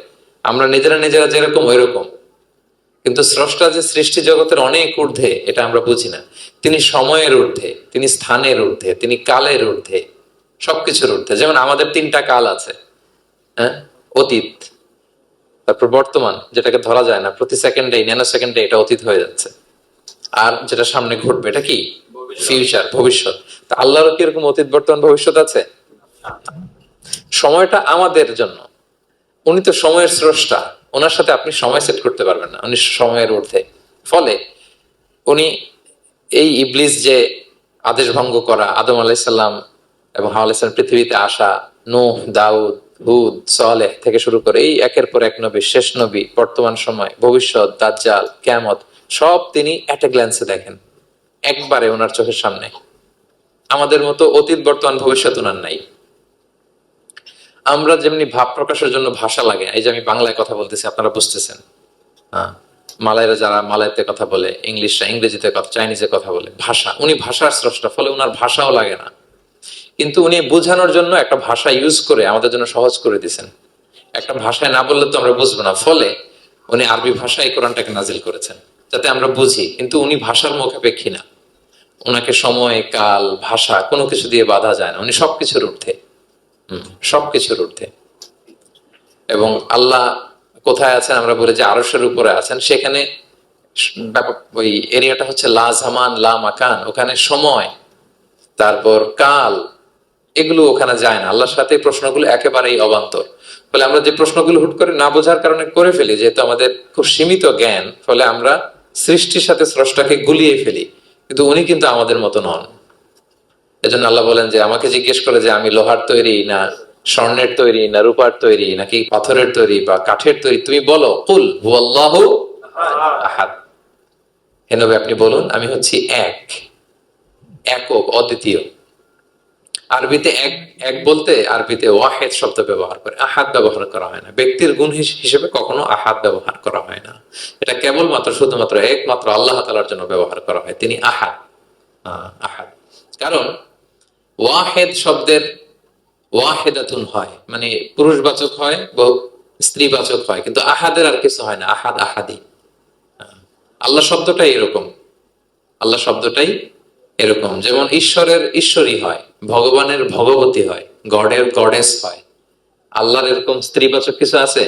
আমরা নিজেরা যেরকম ওই রকম। কিন্তু স্রষ্টা যে সৃষ্টি জগতের অনেক ঊর্ধ্বে, এটা আমরা বুঝি না। তিনি সময়ের ঊর্ধ্বে, তিনি স্থানের ঊর্ধ্বে, তিনি কালের ঊর্ধ্বে, সবকিছুর ঊর্ধ্বে। যেমন আমাদের 3টা কাল আছে, হ্যাঁ, অতীত, তারপর বর্তমান যেটাকে ধরা যায় না, প্রতি সেকেন্ডে ন্যানো সেকেন্ডে এটা অতীত হয়ে যাচ্ছে, আর যেটা সামনে ঘটবে এটা কি? ফিউচার, ভবিষ্যৎ। তা আল্লাহরও কি এরকম অতীত বর্তমান ভবিষ্যৎ আছে? সময়টা আমাদের জন্য, উনি তো সময়ের স্রষ্টা, ওনার সাথে আপনি সময় সেট করতে পারবেন না, উনি সময়ের ঊর্ধ্বে। ফলে উনি এই ইবলিস যে আদেশ ভঙ্গ করা, আদম আলাইহিস সালাম এবং হাওয়া আলাইহিস সালাম পৃথিবীতে আসা, নূহ, দাউদ, হুদ, সালেহ থেকে শুরু করে এই একের পর এক নবী, শেষ নবী, বর্তমান সময়, ভবিষ্যৎ, দাজ্জাল, কিয়ামত, সব তিনি এট এ গ্ল্যান্সে দেখেন, একবারে ওনার চোখের সামনে। আমাদের মতো অতীত বর্তমান ভবিষ্যৎ ওনার নাই। আমরা যেমনি ভাব প্রকাশের জন্য ভাষা লাগে, এই যে আমি বাংলায় কথা বলতেছি আপনারা বুঝতেছেন, হ্যাঁ, মালায়রা যারা মালায়তে কথা বলে, ইংলিশরা ইংরেজিতে কথা, চাইনিজে কথা বলে, ভাষা, উনি ভাষার স্রষ্টা, ফলে ওনার ভাষাও লাগে না। কিন্তু উনি বোঝানোর জন্য একটা ভাষা ইউজ করে আমাদের জন্য সহজ করে দিয়েছেন। একটা ভাষায় না বললে তো আমরা বুঝবো না, ফলে উনি আরবি ভাষায় কোরআনটাকে নাজিল করেছেন যাতে আমরা বুঝি। কিন্তু উনি ভাষার মুখাপেক্ষী না, ওনাকে সময়, কাল, ভাষা কোনো কিছু দিয়ে বাধা যায় না, উনি সবকিছুর ঊর্ধ্বে, সবকিছুর ঊর্ধ্বে। এবং আল্লাহ কোথায় আছেন? আমরা বলি যে আরশের উপরে আছেন। সেখানে ওই এরিয়াটা হচ্ছে লা জামান লা মাকান, ওখানে সময়, তারপর কাল, এগুলো ওখানে যায় না। আল্লাহর সাথে প্রশ্নগুলো একেবারেই অবান্তর। ফলে আমরা যে প্রশ্নগুলো হুট করে না বোঝার কারণে করে ফেলি, যেহেতু আমাদের খুব সীমিত জ্ঞান, ফলে আমরা সৃষ্টির সাথে স্রষ্টাকে গুলিয়ে ফেলি। কিন্তু উনি কিন্তু আমাদের মতো নন। এজন্য আল্লাহ বলেন যে আমাকে জিজ্ঞেস করে যে আমি লোহার তৈরি, না স্বর্ণের তৈরি, না রূপার তৈরি, নাকি পাথরের তৈরি বা কাঠের তৈরি, তুমি বলো কুল হুয়াল্লাহু আহাদ। হে নবী আপনি বলুন আমি হচ্ছি এক, একক, অদ্বিতীয়। আরবিতে এক, এক বলতে আরবিতে ওয়াহেদ শব্দ ব্যবহার করে, আহাদ ব্যবহার করা হয় না। ব্যক্তির গুণ হিসেবে কখনো আহাদ ব্যবহার করা হয় না। এটা কেবলমাত্র শুধুমাত্র একমাত্র আল্লাহ তাআলার জন্য ব্যবহার করা হয়, তিনি আহাদ। আহাদ কারণ ওয়াহেদ শব্দের ওয়াহেদাতুন হয়, মানে পুরুষবাচক হয়, বহু স্ত্রীবাচক হয়, কিন্তু আহাদের আর কিছু হয় না, আহাদ আহাদি। আল্লাহ শব্দটাই এরকম, আল্লাহ শব্দটাই এরকম। যেমন ঈশ্বরের ঈশ্বরী হয়, ভগবানের ভগবতী হয়, গডের গডেস হয়। আল্লাহর এরকম স্ত্রীবাচক কিছু আছে?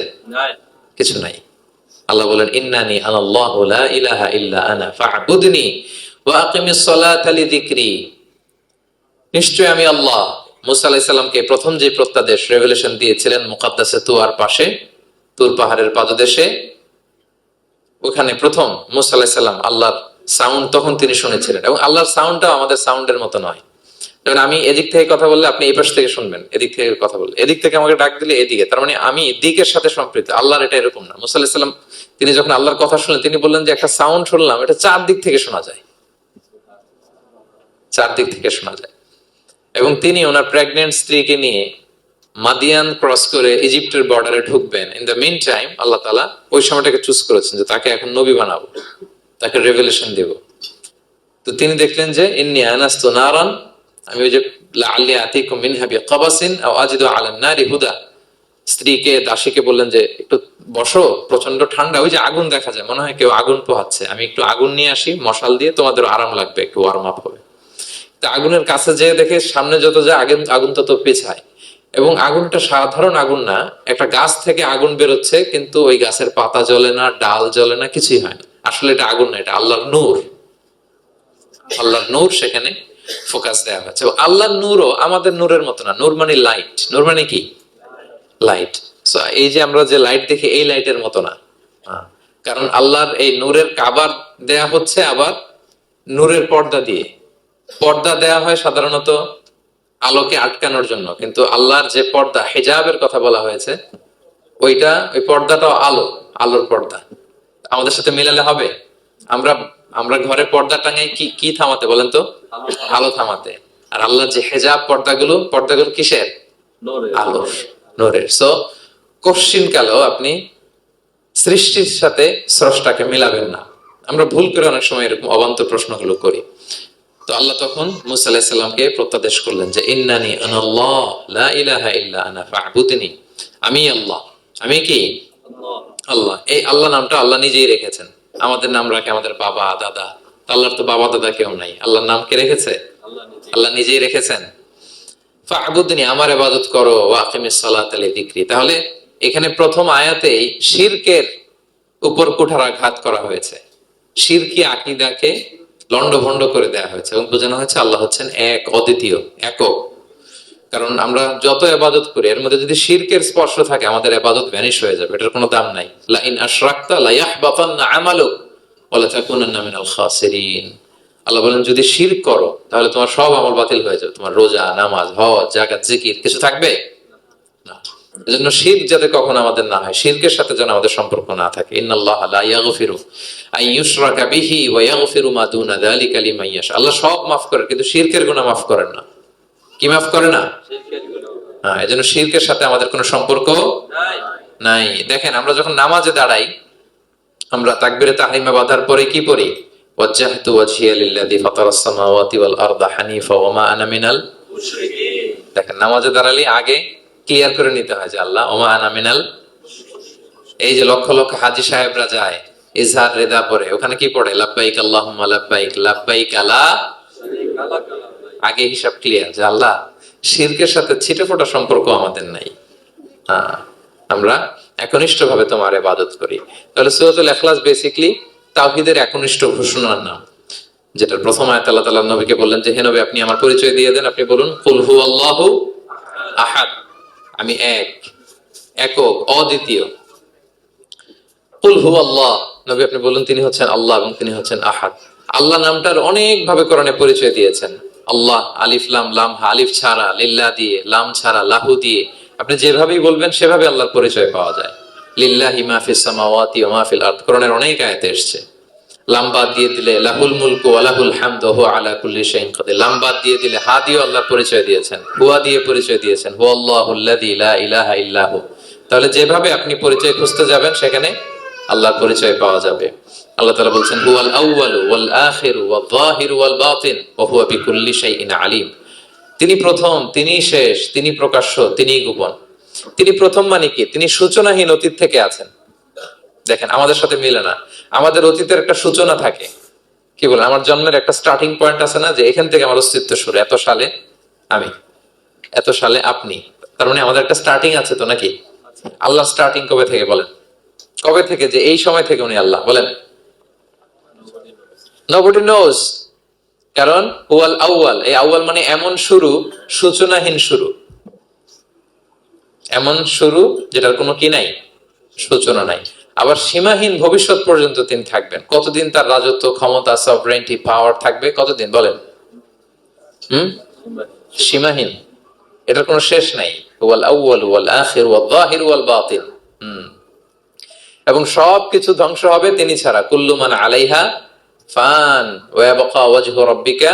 কিছু নাই। আল্লাহ বলেন ইন্নানি আনাল্লাহু লা ইলাহা ইল্লা আনা ফা'বুদনি ওয়া আকিমিস সালাতা লিযিকরি। নিশ্চয় আমি আল্লাহ। মুসা আলাইহিস সালামকে প্রথম যে প্রত্যাদেশ রেভেলেশন দিয়েছিলেন মুকাদ্দাসে তুয়ার পাশে, তুর পাহাড়ের পাদদেশে, ওখানে প্রথম মুসা আলাইহিস সালাম আল্লাহর সাউন্ড তখন তিনি শুনেছিলেন, এবং আল্লাহর সাউন্ডটা আমাদের সাউন্ডের মতো নয়। যেমন আমি এদিক থেকে কথা বললে আপনি এই পাশ থেকে শুনবেন, এদিক থেকে কথা বললে, এদিক থেকে আমাকে ডাক দিলে এদিকে, তার মানে আমি দিকের সাথে সম্পৃক্ত। আল্লাহর এটা এরকম না। মুসা আলাইহিস সালাম তিনি যখন আল্লাহর কথা শুনলেন, তিনি বললেন যে একটা সাউন্ড শুনলাম, এটা চারদিক থেকে শোনা যায়, চারদিক থেকে শোনা যায়। এবং তিনি ওনার প্রেগনেন্ট স্ত্রীকে নিয়ে মাদিয়ান ক্রস করে ইজিপ্টের বর্ডারে ঢুকবেন। ইন দ্য মিন টাইম আল্লাহ তাআলা ওই সময়টাকে চুজ করেছেন যে তাকে এখন নবী বানাবো, তাকে রেভেলেশন দেব। তো তিনি দেখলেন যে ইন্নী আনাস্তু নারান, আমি ওই যে লাআল্লি আতিকুম মিনহা বিকাবাসিন আও আজিদু আলান নারি হুদা, স্ত্রীকে দাসীকে বললেন যে একটু বসো, প্রচন্ড ঠান্ডা, ওই যে আগুন দেখা যায়, মনে হয় কেউ আগুন পোহাচ্ছে, আমি একটু আগুন নিয়ে আসি, মশাল দিয়ে তোমাদের আরাম লাগবে, একটু ওয়ার্ম আপ হবে। তা আগুনের কাছে যেয়ে দেখে সামনে যত যায় আগুন আগুন তত পেছায়, এবং আগুনটা সাধারণ আগুন না, একটা গাছ থেকে আগুন বেরোচ্ছে, কিন্তু ওই গাছের পাতা জ্বলে না, ডাল জ্বলে না, কিছুই হয় না। আসলে এটা আগুন না, এটা আল্লাহর নূর। আল্লাহর নূর সেখানে ফোকাস দেওয়া হয়েছে। আল্লাহর নূরও আমাদের নূরের মতো না। নূর মানে লাইট, নূর মানে কি? লাইট। সো এই যে আমরা যে লাইট দেখি, এই লাইটের মতো না। কারণ আল্লাহর এই নূরের কাবার দেয়া হচ্ছে আবার নূরের পর্দা দিয়ে। পর্দা দেয়া হয় সাধারণত আলোকে আটকানোর জন্য, কিন্তু আল্লাহর যে পর্দা, হিজাবের কথা বলা হয়েছে, ওই পর্দাটাও আলো, আলোর পর্দা। আমাদের সাথে মিলালে হবে? আমরা আমরা ঘরে পর্দা টাঙাই কি কি থামাতে বলেন তো? আলো থামাতে। আর আল্লাহর যে হিজাব পর্দাগুলো কিসের? আলোর, নূরের। সো কশ্চিন কালেও আপনি সৃষ্টির সাথে স্রষ্টাকে মিলাবেন না। আমরা ভুল করে অনেক সময় এরকম অবান্তর প্রশ্নগুলো করি। তো আল্লাহ তখন মুসা আলাইহিস সালামকে প্রত্যাদেশ করলেন যে ইন্নানি আনাল্লাহ লা ইলাহা ইল্লা আনা ফা'বুদনি, আমি আল্লাহ। আমি কি? আল্লাহ। এই আল্লাহ নামটা আল্লাহ নিজেই রেখেছেন। আমাদের নাম রাখে আমাদের বাবা দাদা, আল্লাহর তো বাবা দাদা কেউ নাই। আল্লাহর নাম কে রেখেছে? আল্লাহ নিজেই রেখেছেন। ফা'বুদনি, আমার ইবাদত করো, ওয়া আকিমিস সালাতা লিযিকরি। তাহলে এখানে প্রথম আয়াতেই শিরকের উপর কুঠারাঘাত করা হয়েছে, শিরকি আকীদাকে লন্ডভন্ড করে দেয়া হয়েছে, এবং বোঝানো হয়েছে আল্লাহ হচ্ছেন এক, অদ্বিতীয়, একক। কারণ আমরা যত ইবাদত করি, এর মধ্যে যদি শিরকের স্পর্শ থাকে, আমাদের ইবাদত ভ্যানিশ হয়ে যাবে, এটার কোনো দাম নাই। লা ইন আশরাকতা লা ইয়াহবাতান্না আমালুক ওয়া লা তাকুনান্না মিনাল খাসিরিন। আল্লাহ বলেন যদি শিরক করো তাহলে তোমার সব আমল বাতিল হয়ে যাবে, তোমার রোজা, নামাজ, হজ, যাকাত, জিকির কিছু থাকবে না। এজন্য শিরক যাতে কখনো আমাদের না হয়, শিরকের সাথে যেন আমাদের সম্পর্ক না থাকে। ইন্নাল্লাহা লা ইয়াগফিরু আন ইউশরাকা বিহি ওয়া ইয়াগফিরু মা দুনা যালিকা লিমান ইয়াশা। আল্লাহ সব মাফ করেন, কিন্তু শিরকের গুনাহ মাফ করেন না। কি মাফ করে না? হ্যাঁ, এজন্য শিরকের সাথে আমাদের কোনো সম্পর্ক নাই। দেখেন আমরা যখন নামাজে দাঁড়াই, আমরা তাকবীরে তাহরিমা বাঁধার পরে কি পড়ি? ওয়াজ্জাহতু ওয়াজহিয়া লিল্লাযী ফাতারাস সামাওয়াতি ওয়াল আরদা হানিফা ওয়া মা আনা মিনাল মুশরিকিন। দেখেন নামাজে দাঁড়ালে আগে ক্লিয়ার করে নিতে হয় যে আল্লাহ ওয়া মা আনা মিনাল। এই যে লক্ষ লক্ষ হাজী সাহেবরা যায় ইজহার রিদা পড়ে, ওখানে কি পড়ে? লাব্বাইক আল্লাহুম্মা লাব্বাইক লাব্বাইক লা শারীকা লাক। আগে হিসাব ক্লিয়ার যে আল্লাহ শিরকের সাথে ছিটেফোঁটা সম্পর্ক আমাদের নাই। আমরা একনিষ্ঠ ভাবে তোমার ইবাদত করি। তাহলে সূরাতুল ইখলাস বেসিক্যালি তাওহীদের একনিষ্ঠ ঘোষণার নাম, যেটার প্রথম আয়াত আল্লাহ তাআলা নবীকে বললেন যে হে নবী আপনি আমার পরিচয় দিয়ে দেন, আপনি বলুন কুল হুয়াল্লাহু আহাদ, আমি এক, একক, অদ্বিতীয়। কুল হুয়াল্লাহ, নবী আপনি বলুন তিনি হচ্ছেন আল্লাহ এবং তিনি হচ্ছেন আহাদ। আল্লাহ নামটার অনেক ভাবে কোরআনে পরিচয় দিয়েছেন। আল্লাহ আলিফ লাম, লাম আলিফ ছাড়া, লিল্লাহ দিয়ে, লাম ছাড়া, লাহু দিয়ে, আপনি যেভাবেই বলবেন সেভাবে আল্লাহর পরিচয় পাওয়া যায়। লিল্লাহি মা ফিস সামাওয়াতি ওয়া মা ফিল আরদ, কোরআনের অনেক আয়াতে এসেছে। লাম বাদ দিয়ে দিলে লাহুল মুলকু ওয়া লাহুল হামদু ওয়া হুয়া আলা কুল্লি শাইইন কাদির। লাম বাদ দিয়ে দিলে হা দিয়ে আল্লাহর পরিচয় দিয়েছেন, হুয়া দিয়ে পরিচয় দিয়েছেন, হুয়াল্লাহুল্লাযী লা ইলাহা ইল্লা হু। তাহলে যেভাবে আপনি পরিচয় খুঁজতে যাবেন সেখানে আল্লাহর পরিচয় পাওয়া যাবে। আল্লাহ তাআলা বলছেন হুয়াল আউয়ালু ওয়াল আখিরু ওয়াল যাহিরু ওয়াল বাতিন ওয়া হুয়া বিকুল্লি শাইইন আলিম। তিনি প্রথম, তিনি শেষ, তিনি প্রকাশ্য, তিনি গোপন। তিনি প্রথম মানে কি? তিনি সূচনাহীন অতীত থেকে আছেন। দেখেন আমাদের সাথে মিলে না। আমাদের অতীতের একটা সূচনা থাকে, কি বলে, আমার জন্মের একটা স্টার্টিং পয়েন্ট আছে না, যে এখান থেকে আমার অস্তিত্ব শুরু, এত সালে আমি, এত সালে আপনি। তার মানে আমাদের একটা স্টার্টিং আছে তো, নাকি? আল্লাহ স্টার্টিং কবে থেকে বলেন? কবে থেকে? যে এই সময় থেকে উনি আল্লাহ, বলেন। nobody knows, কারণ হুয়াল আউয়াল, এই আউয়াল মানে এমন শুরু, সূচনাহীন শুরু, এমন শুরু যেটার কোনো কি নাই, সূচনা নাই। আবার সীমাহীন ভবিষ্যৎ পর্যন্ত তিনি থাকবেন। কতদিন তার রাজত্ব, ক্ষমতা, সভরেন্টি, পাওয়ার থাকবে? কতদিন বলেন? সীমাহীন, এটার কোনো শেষ নাই। হুয়াল আউয়াল ওয়াল আখির ওয়াল যাহির ওয়াল বাতিন। এবং সবকিছু ধ্বংস হবে তিনি ছাড়া। কুল্লু মান আলাইহা ফান ওয়া ইয়াবকা ওয়াজহু রাব্বিকা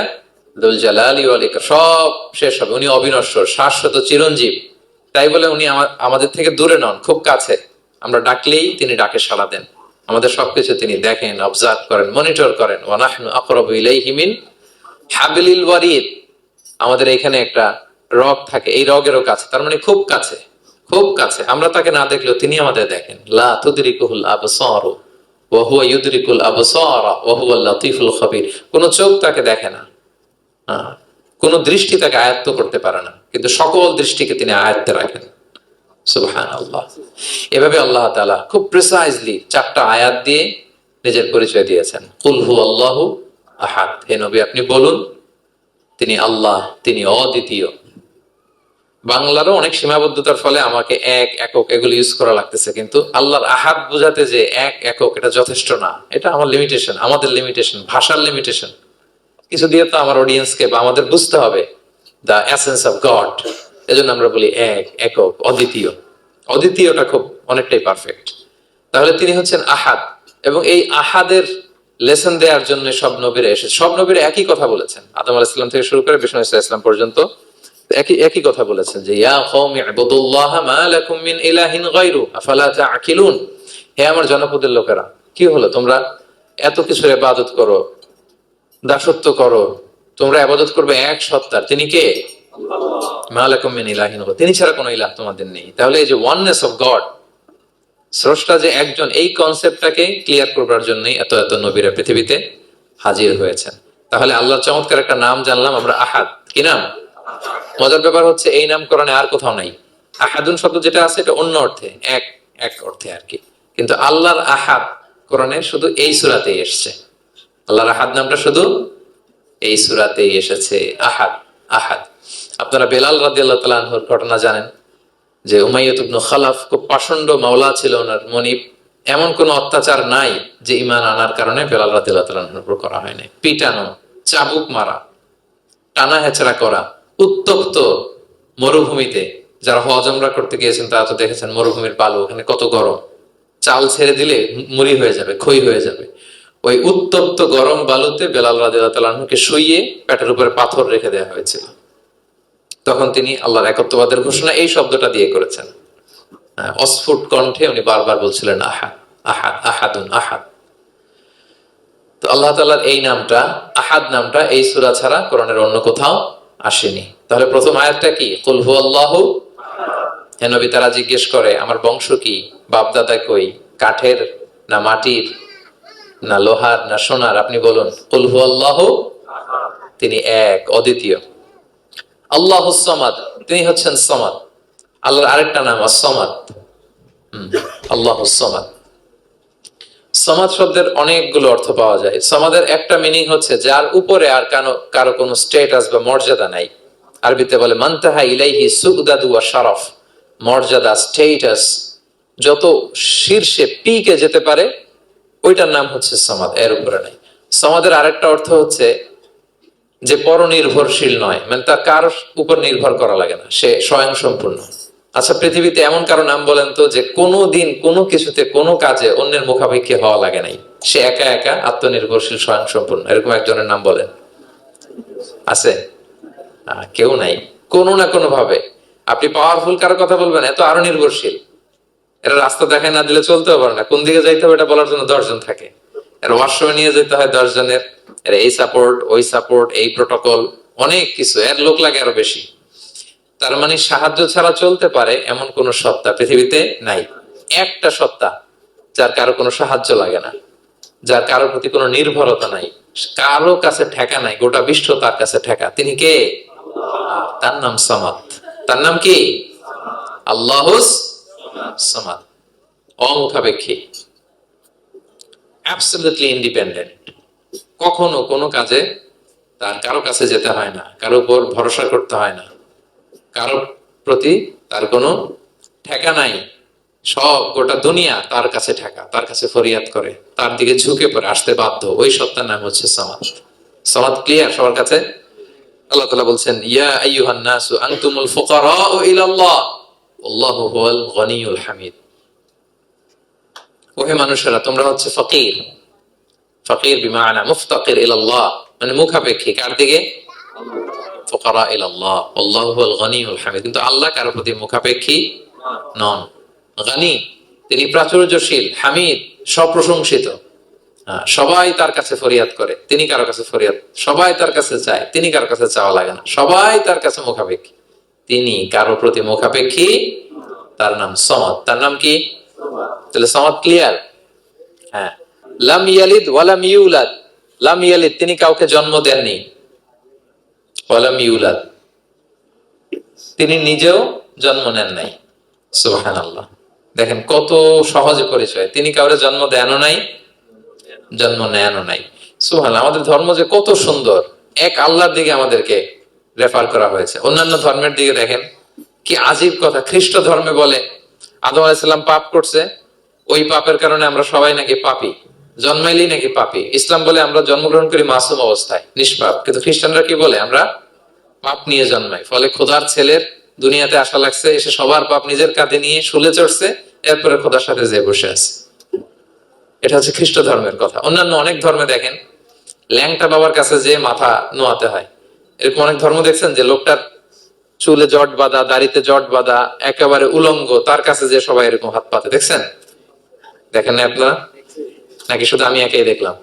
যুল জালালি ওয়াল ইকরাম। সব শেষ হবে, উনি অবিনশ্বর, শাশ্বত, চিরঞ্জীব। তাই বলে উনি আমাদের থেকে দূরে নন, খুব কাছে। আমরা ডাকলেই তিনি ডাকে সাড়া দেন। আমাদের সবকিছু তিনি দেখেন, অবজার্ভ করেন, মনিটর করেন। ওয়া নাহনু আকরাবু ইলাইহি মিন হাবলিল ওয়ারিদ। আমাদের এখানে একটা রগ থাকে, এই রগেরও কাছে, তার মানে খুব কাছে, খুব কাছে। আমরা তাকে না দেখলেও তিনি আমাদের দেখেন। লা তুদরিকুহুল আবসার ওয়া হুয়া ইউদরিকুল আবসার ওয়া হুয়াল লাতীফুল খবীর। কোন চোখ তাকে দেখে না, কোন দৃষ্টি তাকে আয়ত্ত করতে পারে না, কিন্তু সকল দৃষ্টিকে তিনি আয়ত্তে রাখেন। সুবহানাল্লাহ। এভাবে আল্লাহ তাআলা খুব প্রিসাইজলি 4টা আয়াত দিয়ে নিজের পরিচয় দিয়েছেন। কুল হুয়াল্লাহু আহাদ। হে নবী, আপনি বলুন তিনি আল্লাহ, তিনি অদ্বিতীয়। বাংলারও অনেক সীমাবদ্ধতার ফলে আমাকে এক, একক এগুলো ইউজ করা লাগতেছে, কিন্তু আল্লাহর আহাদ বোঝাতে যে এক, একক, এটা যথেষ্ট না। এটা আমার লিমিটেশন, আমাদের লিমিটেশন, ভাষার লিমিটেশন। কিছু দিয়ে তো আমার অডিয়েন্সকে বা আমাদের বুঝতে হবে দ্য এসেন্স অফ গড। এজন্য আমরা বলি এক, একক, অদ্বিতীয়। অদ্বিতীয়টা খুব অনেকটাই পারফেক্ট। তাহলে তিনি হচ্ছেন আহাদ, এবং এই আহাদের লেসন দেওয়ার জন্য সব নবীরা এসেছে। সব নবীরা একই কথা বলেছেন, আদম আলাইহিস সালাম থেকে শুরু করে বিষ্ণু আলাইহিস সালাম পর্যন্ত একই কথা বলেছেন, যে ইয়া কওমি ইবুদুল্লাহ মা লাকুম মিন ইলাহিন গায়রু আফালা তাআকিলুন। হে আমার জনপদের লোকেরা, কি হলো তোমরা এত কিছুর ইবাদত করো, দাসত্ব করো, তোমরা ইবাদত করবে এক সত্তার, তিনি কে? মা লাকুম মিন ইলাহিন গায়রু, তিনি ছাড়া কোনো ইলাহ তোমাদের নেই। তাহলে এই যে ওয়াননেস অফ গড, স্রষ্টা যে একজন, এই কনসেপ্টটাকে ক্লিয়ার করবার জন্যই এত এত নবীরা পৃথিবীতে হাজির হয়েছেন। তাহলে আল্লাহর চমৎকার একটা নাম জানলাম আমরা, আহাদ। কি নাম? মজার ব্যাপার হচ্ছে এই নাম কোরআনে আর কোথাও নাই। আহাদুন শব্দ যেটা আছে এটা অন্য অর্থে, এক, এক অর্থে আর কি। কিন্তু আল্লাহর আহাদ কোরআনে শুধু এই সূরাতেই এসেছে। আল্লাহর আহাদ নামটা শুধু এই সূরাতেই এসেছে। আহাদ, আহাদ। আপনারা বেলাল রাদিয়াল্লাহু তাআলা আনহুর ঘটনা জানেন, যে উমাইয়া ইবনে খালাফ খুব পাষণ্ড মাওলা ছিল ওনার, মনিব। এমন কোন অত্যাচার নাই যে ঈমান আনার কারণে বেলাল রাদিয়াল্লাহু তাআলা আনহুর উপর করা হয় নাই। পিটানো, চাবুক মারা, টানা হেচড়া করা, উত্তপ্ত মরুভূমিতে। যারা হজ উমরা করতে গিয়েছেন তারা তো দেখেছেন মরুভূমির বালু, ওখানে কত গরম, চাল ছেড়ে দিলে মুড়ি হয়ে যাবে, খই হয়ে যাবে। ওই উত্তপ্ত গরম বালুতে বেলাল রাদিয়াল্লাহু তাআলা আনহুকে শুইয়ে পেটের উপরে পাথর রেখে দেওয়া হয়েছিল। তখন তিনি আল্লাহর একত্ববাদের ঘোষণা এই শব্দটা দিয়ে করেছেন। অস্ফুট কণ্ঠে উনি বারবার বলছিলেন আহাদ, আহাদ, আহাদুন, আহাদ। তো আল্লাহ তাআলার এই নামটা, আহাদ নামটা, এই সূরা ছাড়া কোরআনের অন্য কোথাও আসেনি। তাহলে প্রথম আয়াতটা কি? কুল হুয়াল্লাহু। হে নবী, তারা জিজ্ঞেস করে আমার বংশ কি, বাপদাদা কই, কাঠের না মাটির না লোহার না সোনার? আপনি বলুন কুল হুয়াল্লাহু, তিনি এক, অদ্বিতীয়। আল্লাহুস সামাদ, তিনি হচ্ছেন সামাদ। আল্লাহর আরেকটা নাম আস-সামাদ। আল্লাহুস সামাদ। সামাদ শব্দের অনেকগুলো অর্থ পাওয়া যায়। সামাদের একটা মিনিং হচ্ছে যার উপরে আর কারো কোনো স্ট্যাটাস বা মর্যাদা নাই। আরবিতে বলে মানতাহা ইলাইহি সুগদাদু ওয়া শারাফ। মর্যাদা, স্ট্যাটাস, যত শীর্ষে পিকে যেতে পারে ওইটার নাম হচ্ছে সামাদ, এর উপরে নাই। সামাদের আরেকটা অর্থ হচ্ছে যে পরনির্ভরশীল নয়, মানে তার কারোর উপর নির্ভর করা লাগে না, সে স্বয়ং সম্পূর্ণ। আচ্ছা, পৃথিবীতে এমন কারো নাম বলেন তো যে কোনো দিন কোনো কিছুতে কোনো কাজে অন্যের মুখাপেক্ষী হওয়া লাগে নাই, সে একা একা আত্মনির্ভরশীল, স্বয়ং সম্পূর্ণ। এরকম একজনের নাম বলেন, আছে? কেউ নাই। কোনো না কোনো ভাবে আপনি পাওয়ারফুল কারো কথা বলবেন, এত আরো নির্ভরশীল। এরা রাস্তা দেখায় না দিলে চলতেও পারে না, কোন দিকে যাইতে হবে এটা বলার জন্য 10 জন থাকে। এর ওয়াশরুমে নিয়ে যেতে হয় 10 জনের, এর এই সাপোর্ট, ওই সাপোর্ট, এই প্রোটোকল, অনেক কিছু, এর লোক লাগে আরো বেশি। তার মানে সাহায্য ছাড়া চলতে পারে এমন কোন সত্তা পৃথিবীতে নাই। একটা সত্তা যার কারো কোনো সাহায্য লাগে না, যার কারো প্রতি কোনো নির্ভরতা নাই, কারো কাছে ঠেকা নাই, গোটা বিশ্ব তার কাছে ঠেকা। তিনি কে? তার নাম সামাদ। তার নাম কি? আল্লাহুস সামাদ। অমুখাপেক্ষী, অ্যাবসলিউটলি ইন্ডিপেন্ডেন্ট। কখনো কোনো কাজে তার কারো কাছে যেতে হয় না, কারো উপর ভরসা করতে হয় না, কারো প্রতি তার কোনো ঠেকা নাই। সব গোটা দুনিয়া তার কাছে ঠেকা, তার কাছে ফরিয়াদ করে, তার দিকে ঝুঁকে পড়ে আসতে বাধ্য। ওই সত্তার নাম হচ্ছে সামাদ। সামাদ ক্লিয়ার সবার কাছে? আল্লাহ তাআলা বলছেন, ইয়া আইয়ুহান নাসু আনতুমুল ফুকারাউ ইলাল্লাহ আল্লাহু হুয়াল গনিয়ুল হামিদ। ওহে মানুষেরা, তোমরা হচ্ছে ফকির। ফকির বিমানা মুফতাকির ইলাল্লাহ, মানে মুখাপেক্ষী কার দিকে? ফুকারা ইলাল্লাহ আল্লাহু হুয়াল গনিয়ুল হামিদ। কিন্তু আল্লাহ কারো প্রতি মুখাপেক্ষী নন। গনি, তিনি প্রাচুর্যশীল, হামিদ, সপ্রশংসিত। সবাই তার কাছে ফরিয়াদ করে, তিনি কারো কাছে ফরিয়াদ, সবাই তার কাছে চায়, তিনি কারো কাছে চাওয়া লাগে না, সবাই তার কাছে মুখাপেক্ষী, তিনি কারো প্রতি মুখাপেক্ষী। তার নাম সমাদ। তার নাম কি? তাহলে সমাদ ক্লিয়ার? হ্যাঁ। লাম ইয়ালিদ ওয়ালাম ইউলাদ। লাম ইয়ালিদ, তিনি কাউকে জন্ম দেননি। ওয়ালাম ইউলাদ, তিনি নিজেও জন্ম নেন নাই। সুবহানাল্লাহ। দেখেন কত সহজে পরিচয়, তিনি কাউরে জন্ম দেনও নাই, জন্ম নেনও নাই। সুবহানাল্লাহ। আমাদের ধর্ম যে কত সুন্দর, এক আল্লাহর দিকে আমাদেরকে রেফার করা হয়েছে। অন্যান্য ধর্মের দিকে দেখেন কি আজীব কথা। খ্রিস্ট ধর্মে বলে আদম আলাইহিস সালাম পাপ করছে, ওই পাপের কারণে আমরা সবাই নাকি পাপী, জন্মাইলেই নাকি পাপী। ইসলাম বলে আমরা জন্মগ্রহণ করি মাসুম অবস্থায়, নিষ্পাপ। কিন্তু খ্রিস্টানরা কি বলে? আমরা পাপ নিয়ে জন্মাই, ফলে খোদার ছেলের দুনিয়াতে আসা লাগছে, এসে সবার পাপ নিজের কাঁধে নিয়ে শুলে চড়ছে, এরপরে খোদার সাথে যে বসে আছে। এটা হচ্ছে খ্রিস্ট ধর্মের কথা। অন্যান্য অনেক ধর্মে দেখেন ল্যাংটা বাবার কাছে যে মাথা নোয়াতে হয়। এরকম অনেক ধর্ম দেখছেন যে লোকটার চুলে জট বাঁধা, দাড়িতে জট বাঁধা, একেবারে উলঙ্গ, তার কাছে যে সবাই এরকম হাত পাতে। দেখছেন? দেখেন না আপনারা? নাকি শুধু আমি একাই দেখলাম?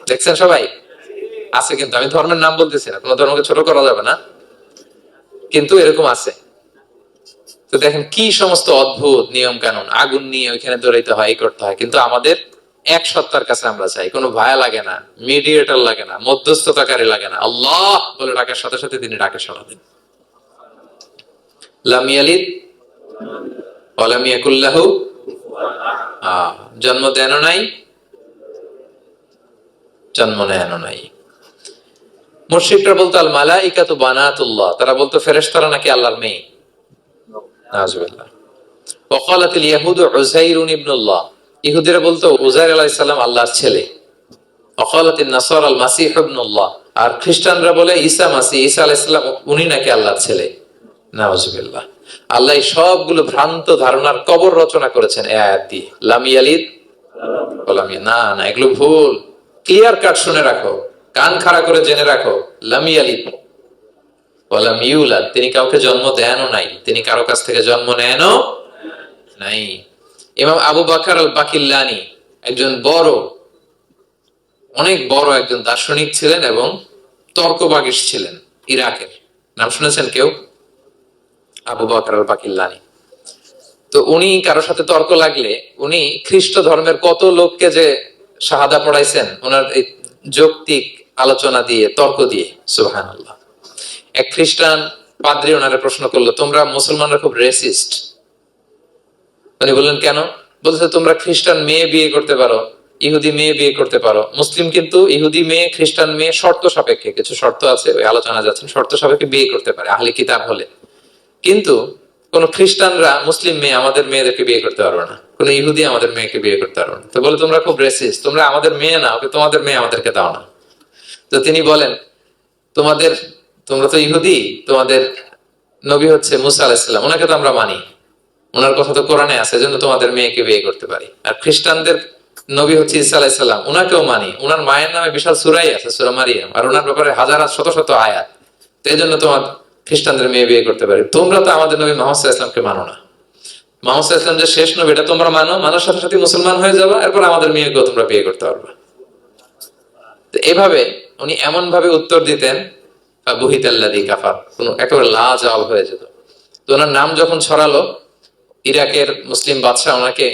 দেখছেন সবাই? আছে, কিন্তু আমি ধর্মের নাম বলতেছি না, কোন ধর্মকে ছোট করা যাবে না, কিন্তু এরকম আছে। তো দেখেন কি সমস্ত অদ্ভুত নিয়ম কানুন। আগুন নিয়ে ওইখানে দৌড়াইতে হয়, এই করতে হয়, কিন্তু আমাদের এক সত্তার কাছে আমরা চাই। কোনো ভায়া লাগে না, মিডিয়েটর লাগে না, মধ্যস্থতাকারী লাগে না। আল্লাহ বলে ডাকার সাথে সাথে তিনি ডাকে সাড়া দেন। লাম ইয়ালিদ ওয়া লাম ইয়াকুল লাহু, জন্ম দেনও নাই, জন্ম নেনও নাই। মুশরিকরা বলতো আল মালাইকাতু বানাতুল্লাহ, তারা বলতো ফেরেশতারা নাকি আল্লাহর মেয়ে। নাউজুবিল্লাহ। ওয়া ক্বালাতিল ইয়াহুদু উযাইরুন ইবনুল্লাহ, ইহুদিরা বলতো উযাইর আলাইহিস সালাম আল্লাহর ছেলে। ওয়া ক্বালাতিন নাসারা আল মাসীহ ইবনুল্লাহ, আর খ্রিস্টানরা বলে ঈসা মাসীহ, ঈসা আলাইহিস সালাম উনি নাকি আল্লাহর ছেলে। নাউজুবিল্লাহ। আল্লাহ সবগুলো ভ্রান্ত ধারণার কবর রচনা করেছেন এই আয়াত দিয়ে। লাম ইয়ালিদ ওয়া লাম না না, এগুলো ভুল। ক্লিয়ার কাট শুনে রাখো, কান খাড়া করে জেনে রাখো। লাম ইয়ালিদ ওয়া লাম ইউলাদ, তিনি কাউকে জন্ম দেনও নাই, তিনি কারো কাছ থেকে জন্ম নেনও নাই। ইমাম আবু বকর আল বাকিল্লানি একজন বড়, অনেক বড় একজন দার্শনিক ছিলেন এবং তর্কবাগীশ ছিলেন, ইরাকের। নাম শুনেছেন কেউ? আবু বকর আল বাকিল্লানি। তো উনি কারো সাথে তর্ক লাগলে উনি খ্রিস্ট ধর্মের কত লোককে যে শাহাদা পড়াইছেন ওনার এই যৌক্তিক আলোচনা দিয়ে, তর্ক দিয়ে। সুবহানাল্লাহ। এক খ্রিস্টান পাদ্রী ওনারে প্রশ্ন করলো, তোমরা মুসলমানরা খুব রেসিস্ট। উনি বললেন কেন? বলছে তোমরা খ্রিস্টান মেয়ে বিয়ে করতে পারো, ইহুদি মেয়ে বিয়ে করতে পারো, মুসলিম কিন্তু ইহুদি মেয়ে, খ্রিস্টান মেয়ে শর্ত সাপেক্ষে, কিছু শর্ত আছে, ওই আলোচনা যাচ্ছেন, শর্ত সাপেক্ষে বিয়ে করতে পারে আহলে কিতাব হলে। কিন্তু কোন খ্রিস্টানরা মুসলিম মেয়ে আমাদের মেয়েদেরকে বিয়ে করতে পারবে না, কোন ইহুদি আমাদের মেয়েকে বিয়ে করতে পারবে না। তো বলে তোমরা খুব রেসিস্ট, তোমরা আমাদের মেয়ে না, ওকে তোমাদের মেয়ে আমাদেরকে দাও না। তো তিনি বলেন তোমরা তো ইহুদি, তোমাদের নবী হচ্ছে মুসা আলাইহিস সালাম, ওনাকে তো আমরা মানি, ওনার কথা তো কোরআনে আছে, এজন্য তোমাদের মেয়েকে বিয়ে করতে পারি। আর খ্রিস্টানদের নবী হচ্ছে ঈসা আলাইহিস সালাম, ওনাকেও মানি, ওনার মায়ের নামে বিশাল সূরাই আছে, সূরা মারিয়াম, আর ওনার ব্যাপারে হাজার শত শত আয়াত, তো এই জন্য তোমার খ্রিস্টানদের মেয়ে বিয়ে করতে পারি। তোমরা তো আমাদের নবী মুহাম্মদ সাল্লাল্লাহু আলাইহি ওয়াসাল্লামকে মানো না। মুহাম্মদ সাল্লাল্লাহু আলাইহি ওয়াসাল্লাম যে শেষ নবী, এটা তোমরা মানো, মানার সাথে সাথে মুসলমান হয়ে যাবে, এরপর আমাদের মেয়েকেও তোমরা বিয়ে করতে পারবে। তো এভাবে উনি এমন ভাবে উত্তর দিতেন বুহিতাল্লাযী কাফার, কোন একেবারে লাজবাব হয়ে যেত। তো ওনার নাম যখন ছড়ালো, ইরাকের মুসলিম বাদশাহ ওনাকে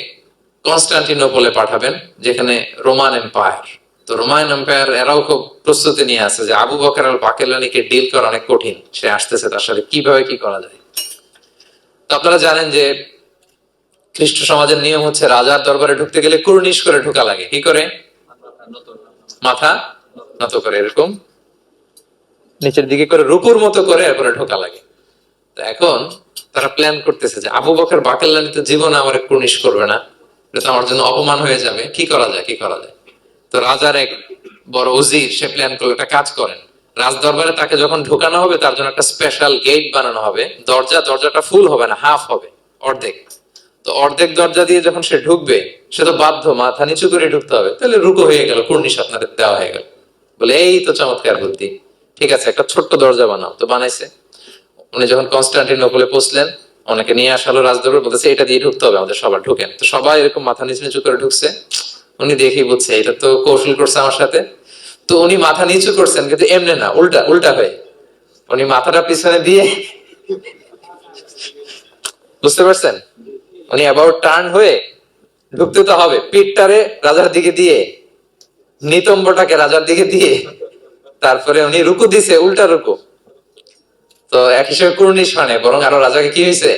কনস্টান্টিনোপলে পাঠাবেন, যেখানে রোমান এম্পায়ার। তো রোমান এম্পায়ার এরাও খুব প্রস্তুতি নিয়ে আছে যে আবু বকর আল বাকেলানিকে ডিল করা অনেক কঠিন, সে আসতেছে, তার সাথে কিভাবে কি করা যায়। তো আপনারা জানেন যে খ্রিস্ট সমাজের নিয়ম হচ্ছে রাজার দরবারে ঢুকতে গেলে কুর্নিশ করে ঢোকা লাগে। কি করে? মাথা নত করে, এরকম নিচের দিকে করে রূপুর মতো করে এরপরে ঢোকা লাগে। এখন তারা প্ল্যান করতেছে যে আবু বকর বাকেলানি তো জীবনে আমার কুর্নিশ করবে না, এটা তো আমার জন্য অপমান হয়ে যাবে, কি করা যায় কি করা যায়। তো রাজার এক বড় উজির সে প্ল্যান করলো, একটা কাজ করেন, রাজ দরবারে তাকে যখন ঢোকানো হবে তার জন্য একটা স্পেশাল গেট বানানো হবে। দরজাটা ফুল হবে না, হাফ হবে, অর্ধেক। তো অর্ধেক দরজা দিয়ে যখন সে ঢুকবে, সে তো বাধ্য মাথা নিচু করে ঢুকতে হবে, তাহলে রুকু হয়ে গেল, কুর্নিশ আপনাদের দেওয়া হয়ে গেল। বলে এই তো চমৎকার বুদ্ধি, ঠিক আছে একটা ছোট্ট দরজা বানাও। তো বানাইছে। উনি যখন কনস্টান্টিনোপলে পৌঁছলেন, ওনাকে নিয়ে আসালো রাজদরবার, বলতেছে এটা দিয়ে ঢুকতে হবে আমাদের, সবার ঢুকেন। তো সবাই এরকম মাথা নিচু নিচু করে ঢুকছে। উনি দেখেই বুঝছে এটা তো কৌশল করছে আমার সাথে। তো উনি মাথা নিচু করছেন, কিন্তু এমনি না, উল্টা উল্টা হয়ে উনি মাথাটা পিছনে দিয়ে, বুঝতে পারছেন, উনি অ্যাবাউট টার্ন হয়ে ঢুকতে তো হবে, পিঠটারে রাজার দিকে দিয়ে, নিতম্বটাকে রাজার দিকে দিয়ে, তারপরে উনি রুকু দিছে, উল্টা রুকু। তো এক হিসেবে কুর্নিশ হয় না, বরং আরো রাজাকে কি হয়েছে,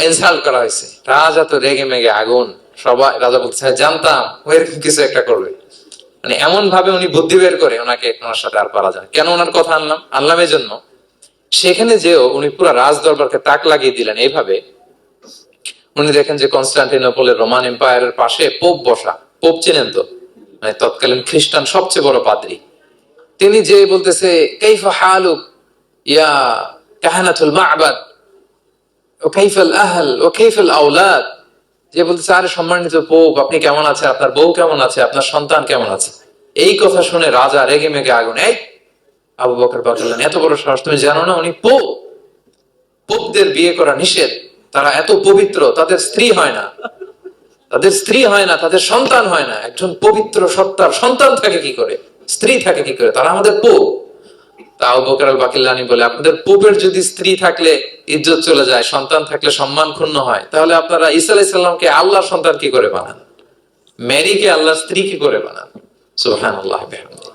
ইনসাল্ট করা হয়েছে। রাজা তো রেগে মেগে আগুন। সবাই, রাজা বলছে জানতাম ও এরকম কিছু একটা করবে। মানে এমন ভাবে উনি বুদ্ধি বের করে ওনাকে, ওনার সাথে আর পারা যায়। কেন ওনার কথা আনলাম এই জন্য, সেখানে যেও উনি পুরো রাজ দরবারকে তাক লাগিয়ে দিলেন এইভাবে। উনি দেখেন যে কনস্টান্টিনোপলের রোমান এম্পায়ারের পাশে পোপ বসা। পোপ চেনেন তো, মানে তৎকালীন খ্রিস্টান সবচেয়ে বড় পাদ্রী। তিনি যে বলতেছে কাইফা হালুক ইয়া কাহানাতুল মা'বাদ ও কাইফাল আহল ও কাইফাল আওলাদ, যে বলতেছে আরে সম্মানিত পোপ, আপনি কেমন আছেন, আপনার বউ কেমন আছে, আপনার সন্তান কেমন আছে। এই কথা শুনে রাজা রেগে মেগে আগুন। এই আবু বকর বাকেলানি, এত বড় সাহস, তুমি জানো না উনি পোপ? পোপদের বিয়ে করা নিষেধ, তারা এত পবিত্র, তাদের স্ত্রী হয় না, তাদের সন্তান হয় না। একজন পবিত্র সত্তার সন্তান থাকে কি করে, স্ত্রী থাকে কি করে, তারা আমাদের পোপ। তা আবু বকর আল বাকিল্লানি বলে, আপনাদের পোপের যদি স্ত্রী থাকলে ইজ্জত চলে যায়, সন্তান থাকলে সম্মান ক্ষুণ্ণ হয়, তাহলে আপনারা ঈসা আলাইহিস সালামকে আল্লাহর সন্তান কি করে বানান, মেরিকে আল্লাহর স্ত্রী কি করে বানান। সুবহানাল্লাহ বিহামদিহি।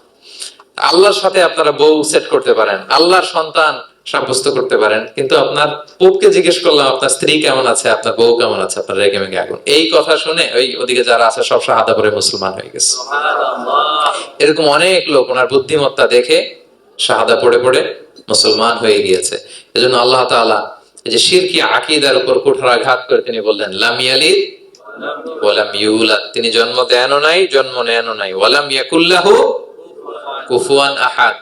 আল্লাহর সাথে আপনারা বউ সেট করতে পারেন, আল্লাহর সন্তান সাব্যস্ত করতে পারেন, কিন্তু আপনার পোপকে জিজ্ঞেস করলাম আপনার স্ত্রী কেমন আছে, আপনার বউ কেমন আছে, আপনার রেগে মেগে আগুন। এই কথা শুনে ওই ওদিকে যারা আছে সব শাহাদা পড়ে মুসলমান হয়ে গেছে। এরকম অনেক লোক ওনার বুদ্ধিমত্তা দেখে শাহাদা পড়ে পড়ে মুসলমান হয়ে গিয়েছে। এজন্য আল্লাহ তাআলা এই যে শিরকি আকীদার উপর কুঠারাঘাত করে তিনি বললেন লাম ইয়ালিদ ওয়া লাম ইউলাদ, তিনি জন্ম দেনও নাই, জন্ম নেনও নাই। ওয়া লাম ইয়াকুল লাহু কুফুয়ান আহাদ,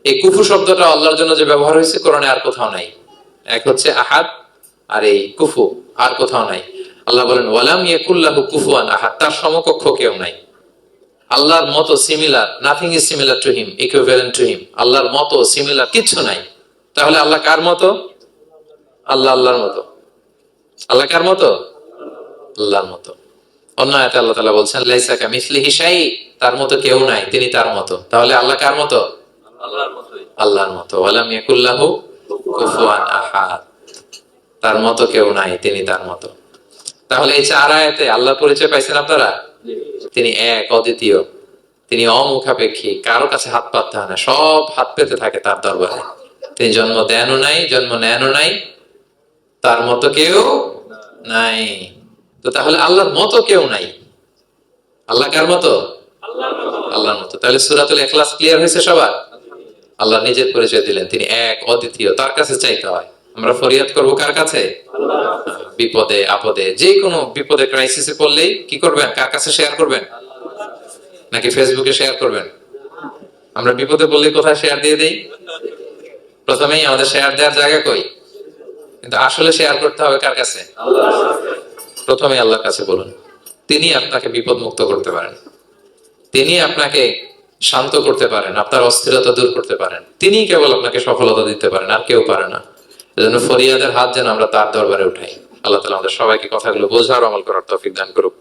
এই কুফু শব্দটা আল্লাহর জন্য যে ব্যবহার হয়েছে কোরআনে আর কোথাও নাই। এক হচ্ছে আহাদ, আর এই কুফু আর কোথাও নাই। আল্লাহ বলেন ওয়ালাম ইয়াকুল লাহু কুফুয়ান আহাদ, তার সমকক্ষ কেউ নাই। আল্লাহর মতো similar, nothing is similar to him, equivalent to him. আল্লাহর মতো সিমিলার কিচ্ছু নাই। তাহলে আল্লাহ কার মতো? আল্লাহর মতো। আল্লাহ কার মতো? আল্লাহর মতো। অন্য আয়াতে আল্লাহ তাআলা বলছেন লাইসা কামিসলিহি শাই, তার মতো কেউ নাই, তিনি তার মতো। তাহলে আল্লাহ কার মতো? আল্লাহর মতো। ওয়ালাম ইয়াকুল লাহু কুফুয়ান আহাদ, তার মতো কেউ নাই, তিনি তার মতো। তাহলে এই চার আয়াতে আল্লাহর পরিচয় পাইছেন আপনারা। তিনি এক, অদ্বিতীয়, তিনি অমুখাপেক্ষী, কারো কাছে হাত পাততে হয় না, সব হাত পেতে থাকে তার দরবারে। তিনি জন্ম দেনও নাই, জন্ম নেনও নাই, তার মতো কেউ নাই। তো তাহলে আল্লাহর মতো কেউ নাই। আল্লাহ কার মতো? আল্লাহর মতো। তাহলে সূরাতুল ইখলাস ক্লিয়ার হয়েছে সবার। আল্লাহ নিজের পরিচয় দিলেন, তিনি এক, অদ্বিতীয়, তার কাছে চাইতে হয়। আমরা ফরিয়াদ করব কার কাছে? বিপদে আপদে, যে কোনো বিপদে ক্রাইসিসে পড়লেই কি করবেন? কার কাছে শেয়ার করবেন? নাকি ফেসবুকে শেয়ার করবেন? আমরা বিপদে পড়লে কোথায় শেয়ার দিয়ে দেই? প্রথমেই আমাদের শেয়ার দেওয়ার জায়গা কই? কিন্তু আসলে শেয়ার করতে হবে কার কাছে? প্রথমে আল্লাহর কাছে বলুন। তিনি আপনাকে বিপদ মুক্ত করতে পারেন, তিনি আপনাকে শান্ত করতে পারেন, আপনার অস্থিরতা দূর করতে পারেন। তিনি কেবল আপনাকে সফলতা দিতে পারেন, আর কেউ পারে না। এজন্য ফরিয়াদের হাত যেন আমরা তার দরবারে উঠাই। আল্লাহ তাআলা আমাদের সবাইকে কথাগুলো বোঝার, আমল করার তৌফিক দান করুক।